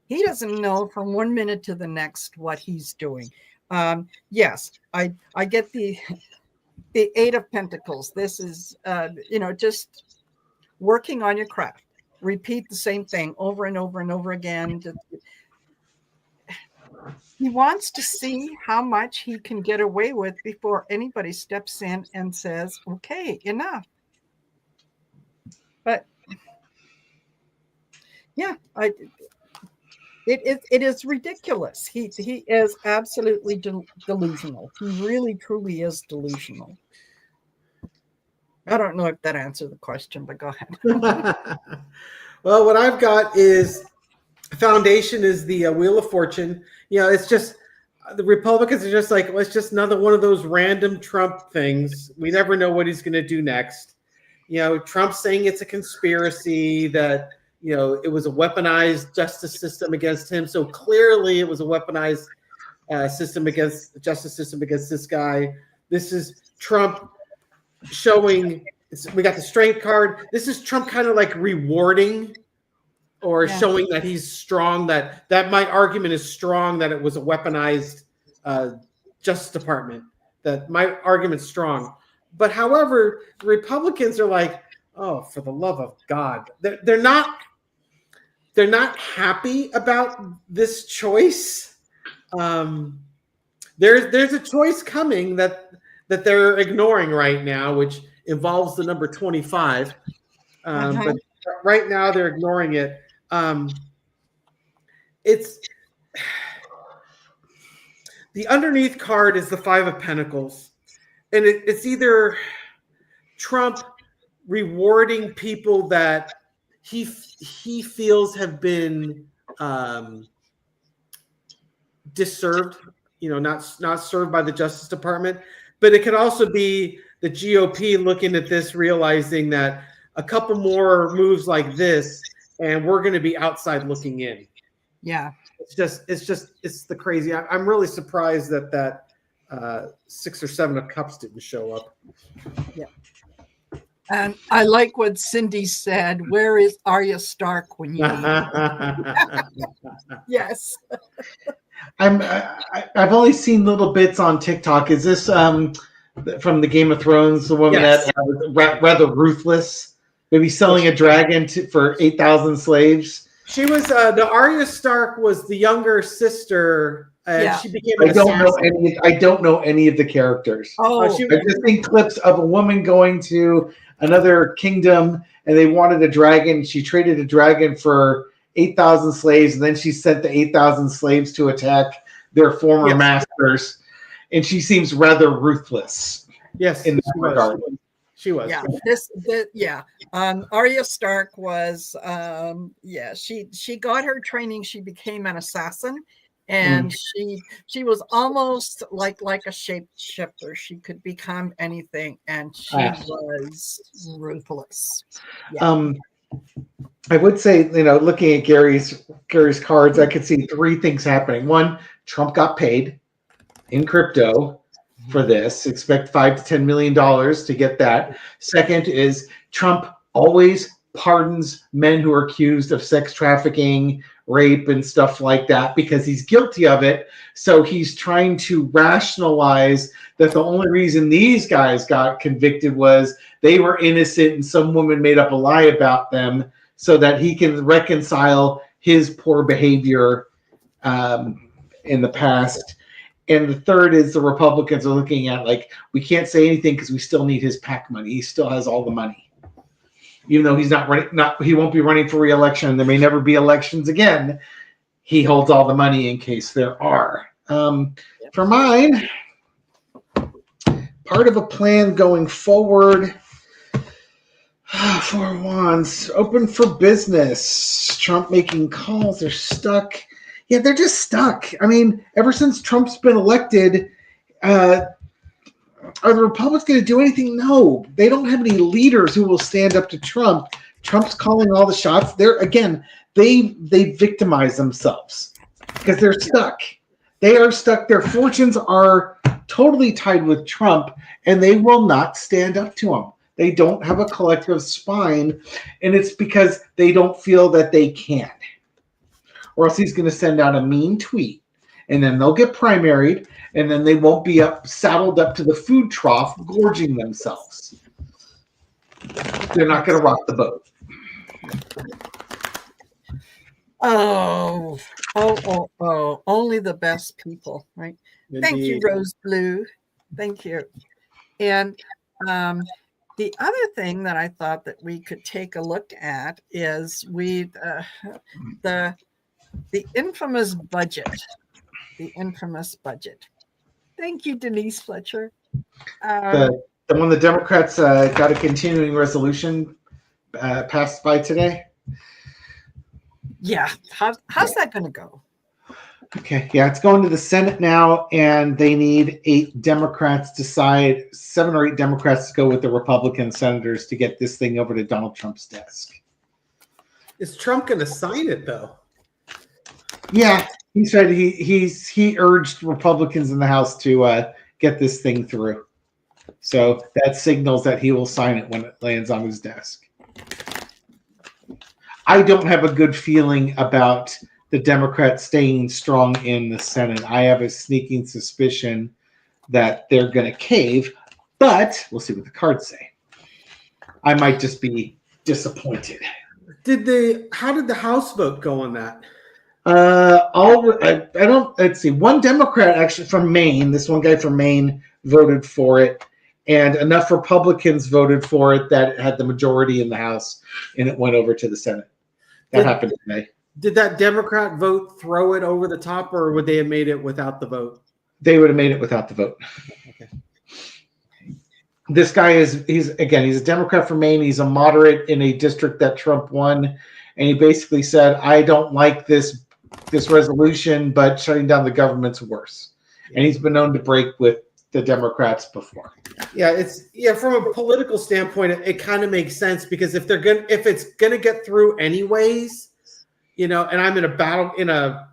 He doesn't know from one minute to the next what he's doing. Yes, I get the 8 of Pentacles. This is just working on your craft. Repeat the same thing over and over and over again. He wants to see how much he can get away with before anybody steps in and says, okay, enough. But yeah, it is ridiculous. He is absolutely delusional. He really, truly is delusional. I don't know if that answered the question, but go ahead. Well, what I've got is foundation is the Wheel of Fortune. It's just the Republicans are just like, well, it's just another one of those random Trump things. We never know what he's going to do next. Trump's saying it's a conspiracy, that it was a weaponized justice system against him. So clearly it was a weaponized justice system against this guy. This is Trump showing, we got the strength card. This is Trump kind of like rewarding or showing that he's strong, that my argument is strong, that it was a weaponized Justice Department, that my argument's strong. But however, the Republicans are like, Oh, for the love of God. They're not happy about this choice. There's a choice coming that they're ignoring right now, which involves the number 25. But right now they're ignoring it. It's the underneath card is the Five of Pentacles, and it's either Trump rewarding people that he feels have been disserved, not served by the Justice Department, but it could also be the GOP looking at this, realizing that a couple more moves like this, and we're going to be outside looking in. Yeah. It's the crazy. I'm really surprised that 6 or 7 of Cups didn't show up. Yeah. And I like what Cindy said. Where is Arya Stark when you need her? Yes. I've only seen little bits on TikTok. Is this from the Game of Thrones? The woman Yes. that was rather ruthless, maybe selling a dragon for 8,000 slaves. She was the Arya Stark was the younger sister, and she became. I don't know any of the characters. Oh, I've just seen clips of a woman going to another kingdom, and they wanted a dragon. She traded a dragon for 8,000 slaves, and then she sent the 8,000 slaves to attack their former masters. And she seems rather ruthless. Yes, in that regard. She was. Yeah. Arya Stark was. She got her training. She became an assassin, and she was almost like a shapeshifter. She could become anything, and she was ruthless. Yeah. I would say, looking at Gary's cards, I could see 3 things happening. One, Trump got paid in crypto for this. Expect $5 to $10 million to get that. Second is Trump always pardons men who are accused of sex trafficking, rape, and stuff like that because he's guilty of it. So he's trying to rationalize that the only reason these guys got convicted was they were innocent and some woman made up a lie about them so that he can reconcile his poor behavior in the past. And the third is the Republicans are looking at we can't say anything because we still need his PAC money. He still has all the money, even though he's not running. He won't be running for re-election. There may never be elections again. He holds all the money in case there are. For mine, part of a plan going forward. 4 of Wands, open for business. Trump making calls. They're stuck. Yeah, they're just stuck. I mean, ever since Trump's been elected, are the Republicans going to do anything? No. They don't have any leaders who will stand up to Trump. Trump's calling all the shots. They victimize themselves because they're stuck. They are stuck. Their fortunes are totally tied with Trump, and they will not stand up to him. They don't have a collective spine, and it's because they don't feel that they can. Or else he's going to send out a mean tweet, and then they'll get primaried, and then they won't be saddled up to the food trough, gorging themselves. They're not going to rock the boat. Oh, only the best people, right? Indeed. Thank you, Rose Blue. Thank you. And the other thing that I thought that we could take a look at is the infamous budget. The infamous budget. Thank you, Denise Fletcher. The one the Democrats got a continuing resolution passed by today. Yeah. How's that going to go? Okay. Yeah, it's going to the Senate now, and they need 7 or 8 Democrats to go with the Republican senators to get this thing over to Donald Trump's desk. Is Trump going to sign it though? Yeah, he said he urged Republicans in the House to get this thing through. So that signals that he will sign it when it lands on his desk. I don't have a good feeling about the Democrats staying strong in the Senate. I have a sneaking suspicion that they're going to cave, but we'll see what the cards say. I might just be disappointed. How did the House vote go on that? I don't. Let's see. One Democrat actually from Maine. This one guy from Maine voted for it, and enough Republicans voted for it that it had the majority in the House, and it went over to the Senate. That happened today. Did that Democrat vote throw it over the top, or would they have made it without the vote? They would have made it without the vote. Okay. This guy he's a Democrat from Maine. He's a moderate in a district that Trump won, and he basically said, "I don't like this resolution, but shutting down the government's worse." And he's been known to break with the Democrats before. Yeah, from a political standpoint, it kind of makes sense because if it's gonna get through anyways, and I'm in a battle in a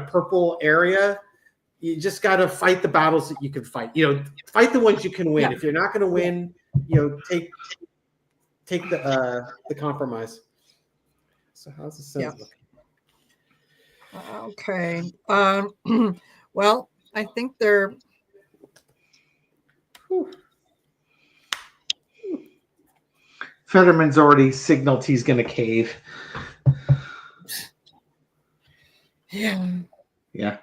purple area, you just got to fight the battles that you can fight. Fight the ones you can win. Yeah. If you're not going to win, take the compromise. So how's the Senate looking? Okay. Well, I think they're. Fetterman's already signaled he's going to cave. Yeah. Yeah.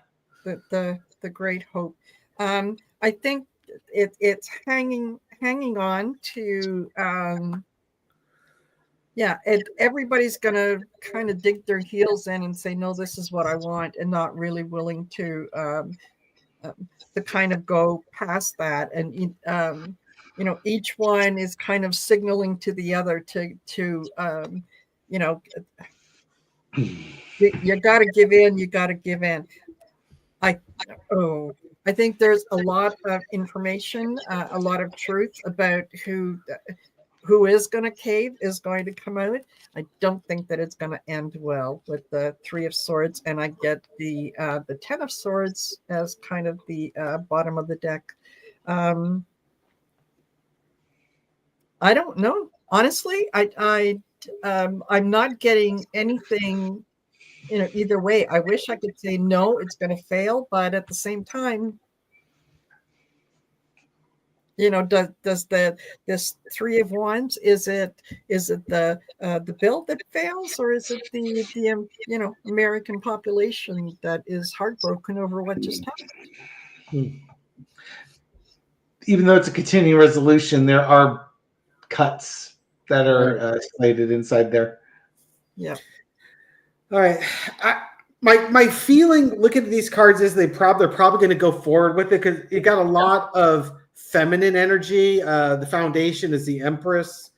The great hope. I think it's hanging on to. Everybody's going to kind of dig their heels in and say, no, this is what I want, and not really willing to kind of go past that. And, each one is kind of signaling to the other to you got to give in, you got to give in. I think there's a lot of information, a lot of truth about who is going to cave, is going to come out. I don't think that it's going to end well with the Three of Swords, and I get the Ten of Swords as kind of the bottom of the deck. I don't know, honestly. I'm not getting anything, either way. I wish I could say no, it's going to fail, but at the same time, does this Three of Wands, is it the bill that fails, or is it the American population that is heartbroken over what just happened? Even though it's a continuing resolution, there are cuts that are slated inside there. Yeah. All right. My feeling looking at these cards is they're probably going to go forward with it because you got a lot of feminine energy. The foundation is the Empress,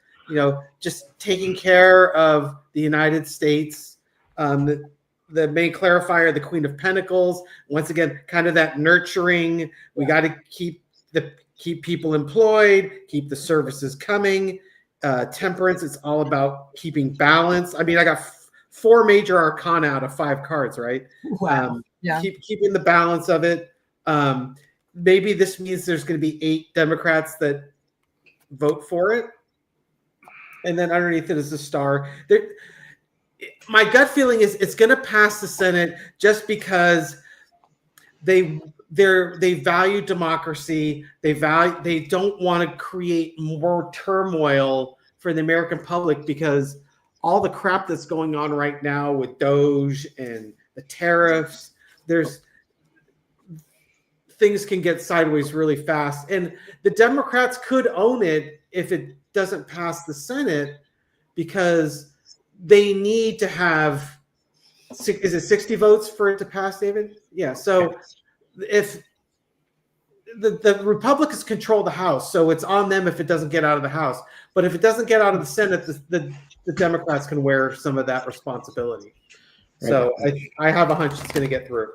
just taking care of the United States. The main clarifier, the Queen of Pentacles. Once again, kind of that nurturing. We got to keep people employed, keep the services coming. Temperance, it's all about keeping balance. I mean, I got 4 major arcana out of 5 cards, right? Wow. Yeah. Keeping the balance of it. Maybe this means there's going to be 8 Democrats that vote for it. And then underneath it is the star. My gut feeling is it's going to pass the Senate just because they value democracy. They don't want to create more turmoil for the American public because all the crap that's going on right now with Doge and the tariffs, things can get sideways really fast. And the Democrats could own it if it doesn't pass the Senate because they need to have, is it 60 votes for it to pass, David? Yeah. So if the Republicans control the House, so it's on them if it doesn't get out of the House. But if it doesn't get out of the Senate, the Democrats can wear some of that responsibility. Right. So I have a hunch it's going to get through.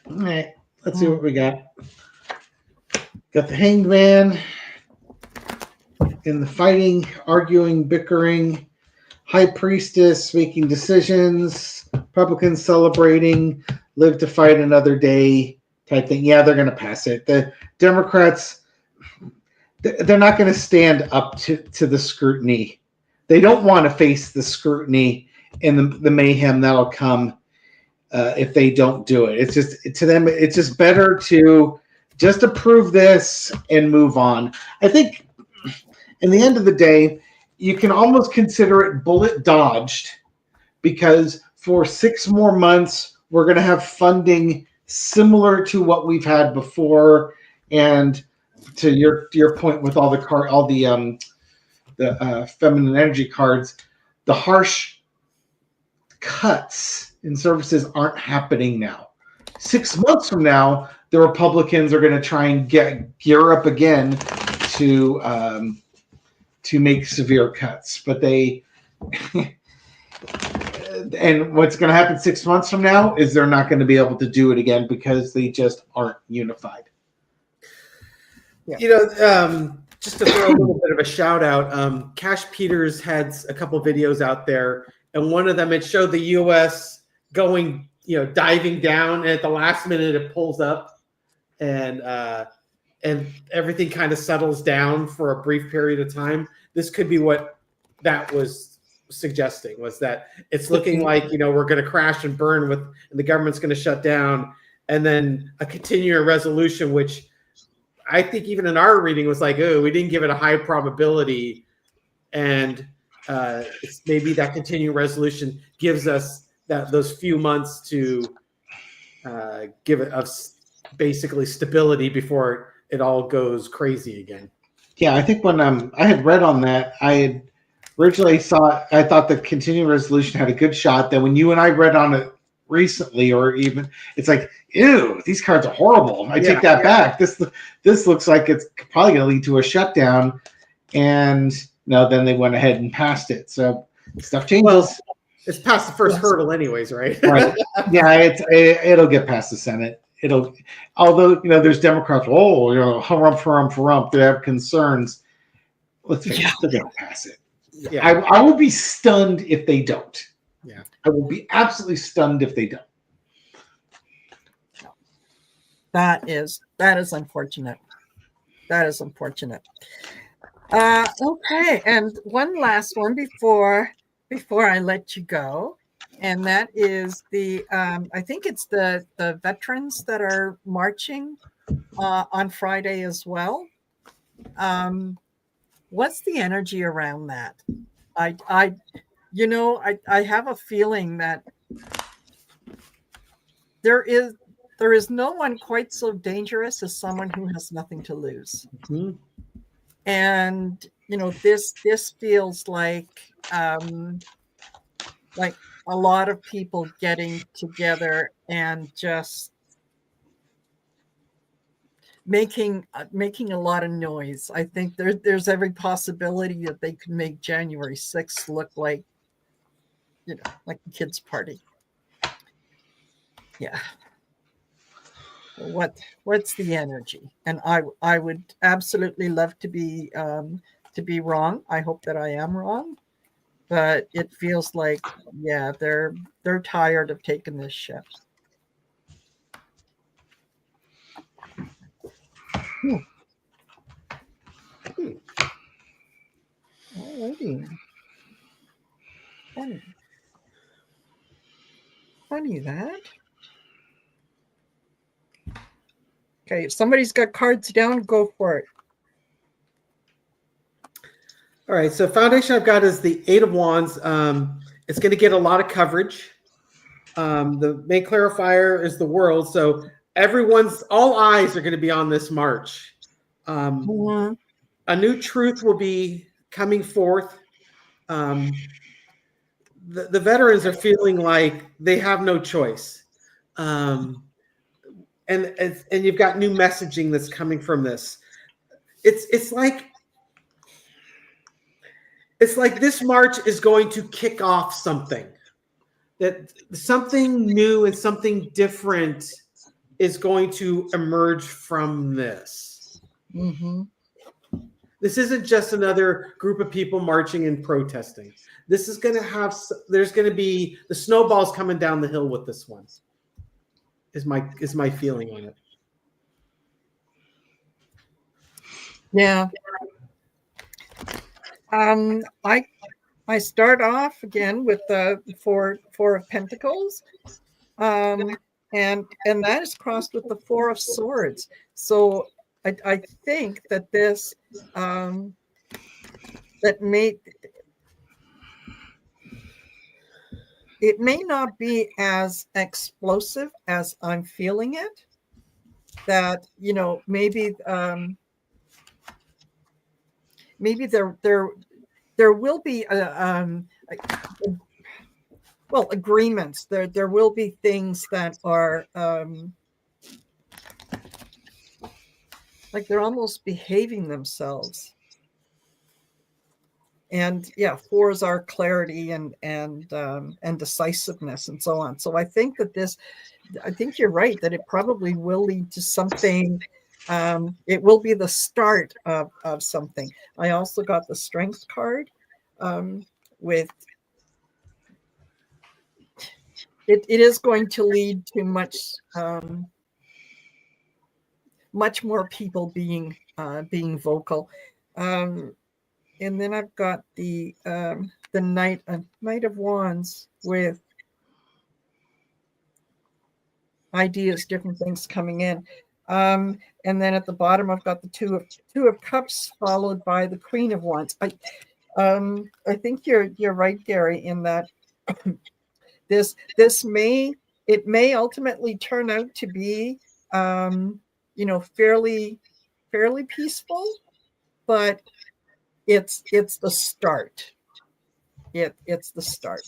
All right. Let's see what we got. Got the Hanged Man in the fighting, arguing, bickering, High Priestess making decisions, Republicans celebrating, live to fight another day type thing. Yeah, they're going to pass it. The Democrats, they're not going to stand up to the scrutiny. They don't want to face the scrutiny and the mayhem that'll come if they don't do it. It's just, to them, it's just better to just approve this and move on. I think in the end of the day, you can almost consider it bullet dodged, because for 6 more months, we're going to have funding similar to what we've had before. And to your point with all the feminine energy cards, the harsh cuts in services aren't happening now. 6 months from now, the Republicans are going to try and gear up again to make severe cuts, but they and what's going to happen 6 months from now is they're not going to be able to do it again because they just aren't unified. Yeah. Just to throw a little bit of a shout out, Cash Peters had a couple videos out there, and one of them, it showed the U.S. going, diving down, and at the last minute it pulls up, and everything kind of settles down for a brief period of time. This could be what that was suggesting, was that it's looking like, we're going to crash and burn and the government's going to shut down, and then a continuing resolution, which I think even in our reading was like, oh, we didn't give it a high probability. And it's maybe that continuing resolution gives us those few months to give it us basically stability before it all goes crazy again. Yeah, I think when I had read on that, I had originally thought the continuing resolution had a good shot. Then when you and I read on it recently, or even, it's like, ew, these cards are horrible. I take that back. This looks like it's probably going to lead to a shutdown. And no, then they went ahead and passed it. So stuff changes. Well, it's past the first hurdle anyways, right? Right. Yeah, it'll get past the Senate. Although, there's Democrats, harump, they have concerns. Let's face it, they're going to pass it. Yeah. I will be stunned if they don't. Yeah. I will be absolutely stunned if they don't. That is unfortunate. That is unfortunate. Okay, and one last one before I let you go, and that is the I think it's the veterans that are marching on Friday as well. What's the energy around that? I have a feeling that there is no one quite so dangerous as someone who has nothing to lose. Mm-hmm. And this feels like a lot of people getting together and just making a lot of noise. I think there's every possibility that they could make January 6th look like like a kid's party. Yeah. What's the energy? And I would absolutely love to be wrong. I hope that I am wrong, but it feels like they're tired of taking this shit. Alrighty. Funny that. Okay, if somebody's got cards down, go for it. All right, so foundation I've got is the Eight of Wands. It's going to get a lot of coverage. The main clarifier is the World, so all eyes are going to be on this march. A new truth will be coming forth. The veterans are feeling like they have no choice. And you've got new messaging that's coming from this. It's like this march is going to kick off something, that something new and something different is going to emerge from this. Mm-hmm. This isn't just another group of people marching and protesting. This is going to there's going to be the snowballs coming down the hill with this one. Is my feeling on it. Yeah. I start off again with the four of Pentacles, and that is crossed with the Four of Swords. So I think that this that it may not be as explosive as I'm feeling it. That, you know, maybe there will be well, agreements. There will be things that are like they're almost behaving themselves. And yeah, fours are clarity and decisiveness and so on. So I think you're right that it probably will lead to something. It will be the start of something. I also got the strength card with it is going to lead to much more people being vocal. And then I've got the Knight of Wands with ideas, different things coming in. And then at the bottom, I've got the Two of Cups, followed by the Queen of Wands. I think you're right, Gary, in that this may ultimately turn out to be fairly peaceful, but it's the start. It's the start.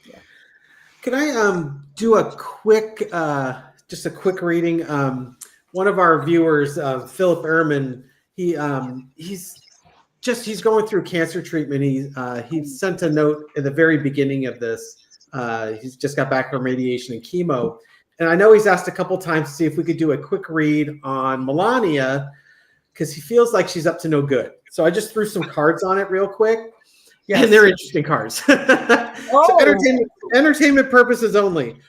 Yeah. Can I do a quick just a quick reading? One of our viewers, Philip Ehrman, he's going through cancer treatment. He sent a note at the very beginning of this. He's just got back from radiation and chemo. And I know he's asked a couple times to see if we could do a quick read on Melania, because he feels like she's up to no good. So I just threw some cards on it real quick. Yes. And they're interesting cards. So entertainment purposes only.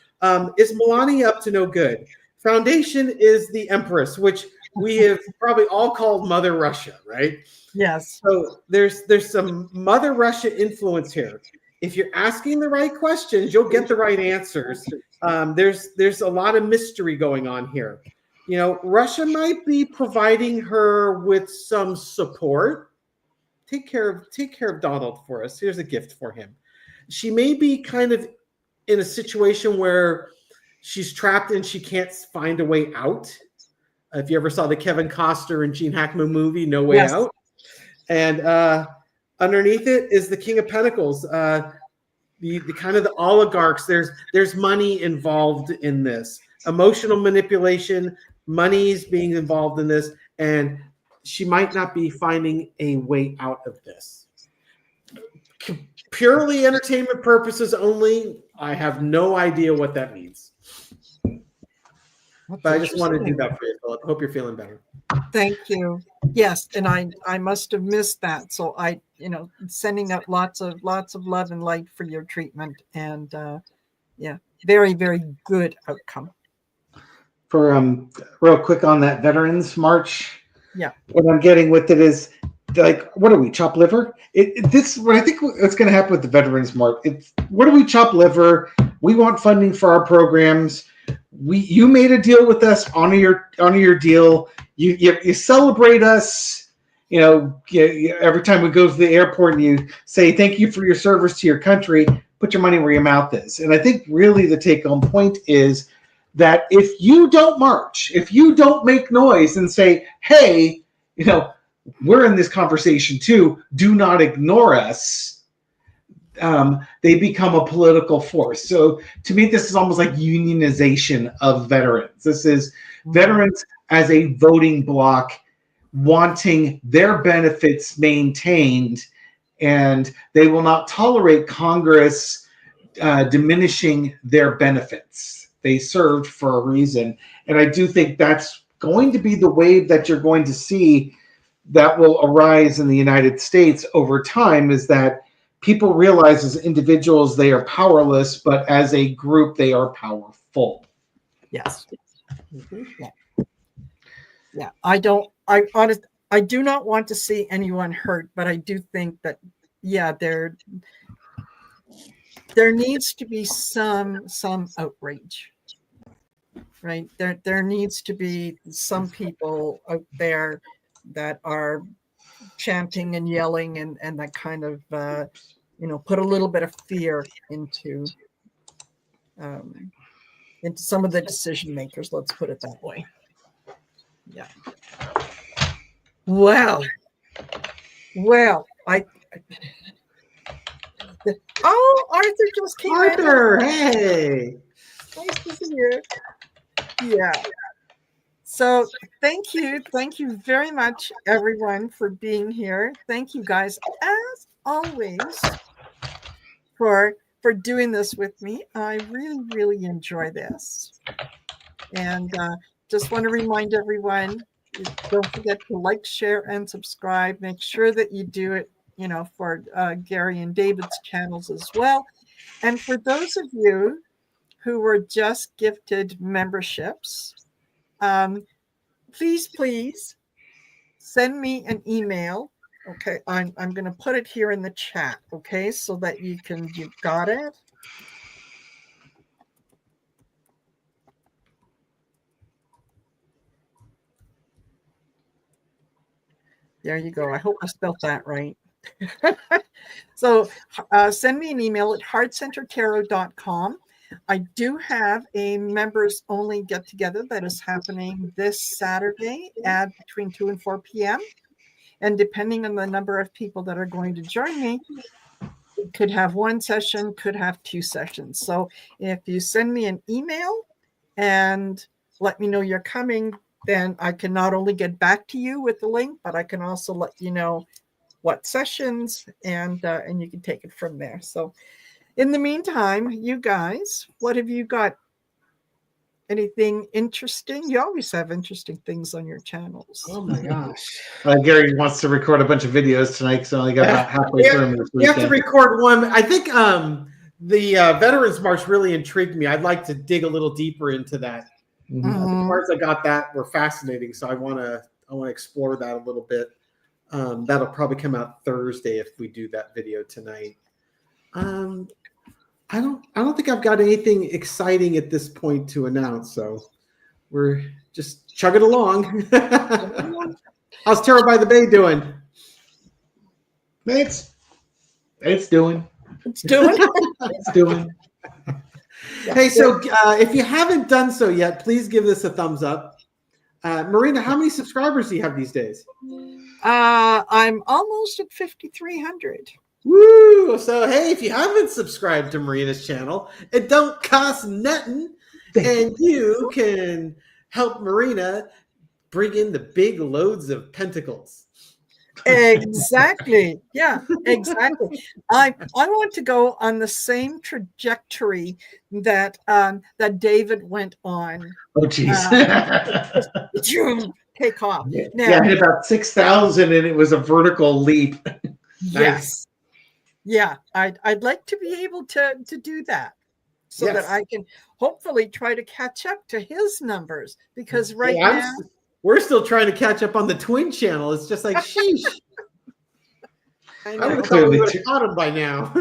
Is Melania up to no good? Foundation is the Empress, which we have probably all called Mother Russia, right? Yes. So there's some Mother Russia influence here. If you're asking the right questions, you'll get the right answers. There's a lot of mystery going on here. You know, Russia might be providing her with some support. Take care of Donald for us. Here's a gift for him. She may be kind of in a situation where she's trapped and she can't find a way out. If you ever saw the Kevin Costner and Gene Hackman movie, No Way Out. And underneath it is the King of Pentacles, the kind of the oligarchs. There's money involved in this. Emotional manipulation, money's being involved in this, and she might not be finding a way out of this. Purely entertainment purposes only, I have no idea what that means. But I just wanted to do that for you, Philip. Hope you're feeling better. Thank you. Yes, and I must have missed that. So I, sending out lots of love and light for your treatment, and yeah, very, very good outcome. For real quick on that Veterans March. Yeah. What I'm getting with it is, like, what are we, chop liver? What I think what's going to happen with the Veterans March. What do we chop liver? We want funding for our programs. You made a deal with us. Honor your deal. You celebrate us. Every time we go to the airport and you say thank you for your service to your country. Put your money where your mouth is. And I think really the take-home point is that if you don't march, if you don't make noise and say, hey, we're in this conversation too, do not ignore us, they become a political force. So to me, this is almost like unionization of veterans. This is veterans as a voting bloc wanting their benefits maintained, and they will not tolerate Congress diminishing their benefits. They served for a reason. And I do think that's going to be the wave that you're going to see that will arise in the United States over time, is that people realize as individuals they are powerless, but as a group they are powerful. Yes. Yeah. I do not want to see anyone hurt, but I do think that, yeah, there needs to be some outrage. Right. There needs to be some people out there that are chanting and yelling and that kind of put a little bit of fear into some of the decision makers. Let's put it that way. Yeah. Well, Arthur just came in. Arthur, hey. Nice to see you. Yeah. So thank you very much, everyone, for being here. Thank you guys, as always, for doing this with me. I really, really enjoy this. And just want to remind everyone, don't forget to like, share, and subscribe. Make sure that you do it, for Gary and David's channels as well. And for those of you who were just gifted memberships, please send me an email. Okay, I'm going to put it here in the chat. Okay, so that you've got it. There you go. I hope I spelled that right. So send me an email at heartcentertarot.com. I do have a members only get together that is happening this Saturday at between 2 and 4 p.m. And depending on the number of people that are going to join me, it could have one session, could have 2 sessions. So if you send me an email and let me know you're coming, then I can not only get back to you with the link, but I can also let you know what sessions, and you can take it from there. So in the meantime, you guys, what have you got? Anything interesting? You always have interesting things on your channels. Oh my gosh. Gary wants to record a bunch of videos tonight because I only got about halfway through them this weekend. You have to record one. I think the Veterans March really intrigued me. I'd like to dig a little deeper into that. Mm-hmm. The parts I got that were fascinating, so I want to explore that a little bit. That'll probably come out Thursday if we do that video tonight. I don't think I've got anything exciting at this point to announce, so we're just chugging along. How's Terror by the Bay doing? It's doing. It's doing. It's doing. Hey, so if you haven't done so yet, please give this a thumbs up. Marina, how many subscribers do you have these days? I'm almost at 5,300. Woo! So, hey, if you haven't subscribed to Marina's channel, it don't cost nothing, and you can help Marina bring in the big loads of pentacles. Exactly. Yeah, exactly. I want to go on the same trajectory that that David went on. Oh, geez. Take off. Now, I hit about 6,000 and it was a vertical leap. Yes. Nice. Yeah, I'd like to be able to do that so that I can hopefully try to catch up to his numbers, because now we're still trying to catch up on the twin channel. It's just like, sheesh. I would have thought we would have caught him by now.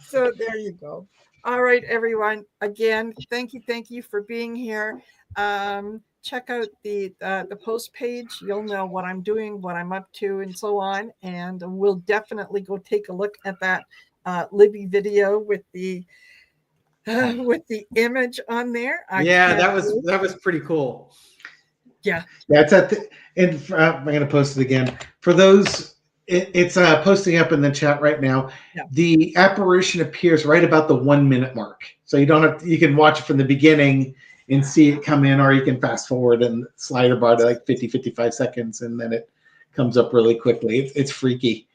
So there you go. All right, everyone. Again, thank you for being here. Check out the post page. You'll know what I'm doing, what I'm up to, and so on. And we'll definitely go take a look at that Libby video with the image on there. That was pretty cool. Yeah, that's and I'm going to post it again for those. It's posting up in the chat right now. Yeah. The apparition appears right about the 1 minute mark, so you can watch it from the beginning and see it come in, or you can fast forward and slide about it like 50-55 seconds, and then it comes up really quickly. It's freaky.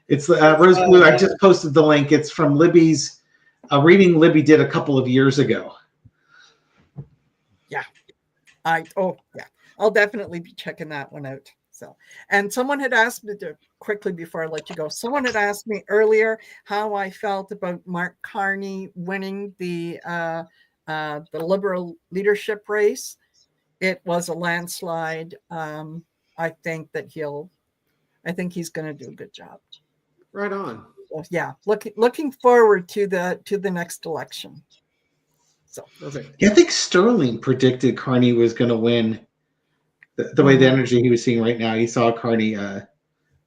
It's Rose Blue. I just posted the link. It's from Libby's reading Libby did a couple of years ago. Yeah. I'll definitely be checking that one out. So, and someone had asked me quickly before I let you go. Someone had asked me earlier how I felt about Mark Carney winning the Liberal leadership race. It was a landslide. I think he's going to do a good job. Right on. So, yeah, looking forward to the next election. So okay. Yeah, I think Sterling predicted Carney was going to win the way the energy he was seeing right now, he saw Carney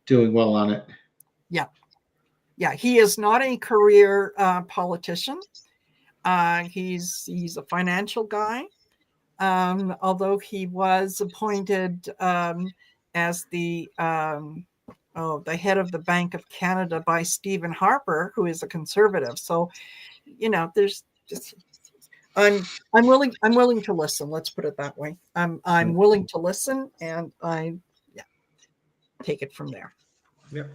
doing well on it. Yeah, he is not a career politician. He's a financial guy. Although he was appointed as the head of the Bank of Canada by Stephen Harper, who is a conservative. So, there's just I'm willing to listen. Let's put it that way. I'm willing to listen, and take it from there. Yep.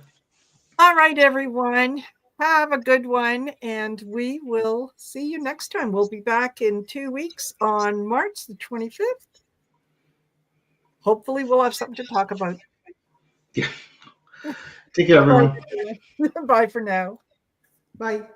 All right, everyone. Have a good one, and we will see you next time. We'll be back in 2 weeks on March the 25th. Hopefully, we'll have something to talk about. Yeah. Take care, everyone. Bye for now. Bye.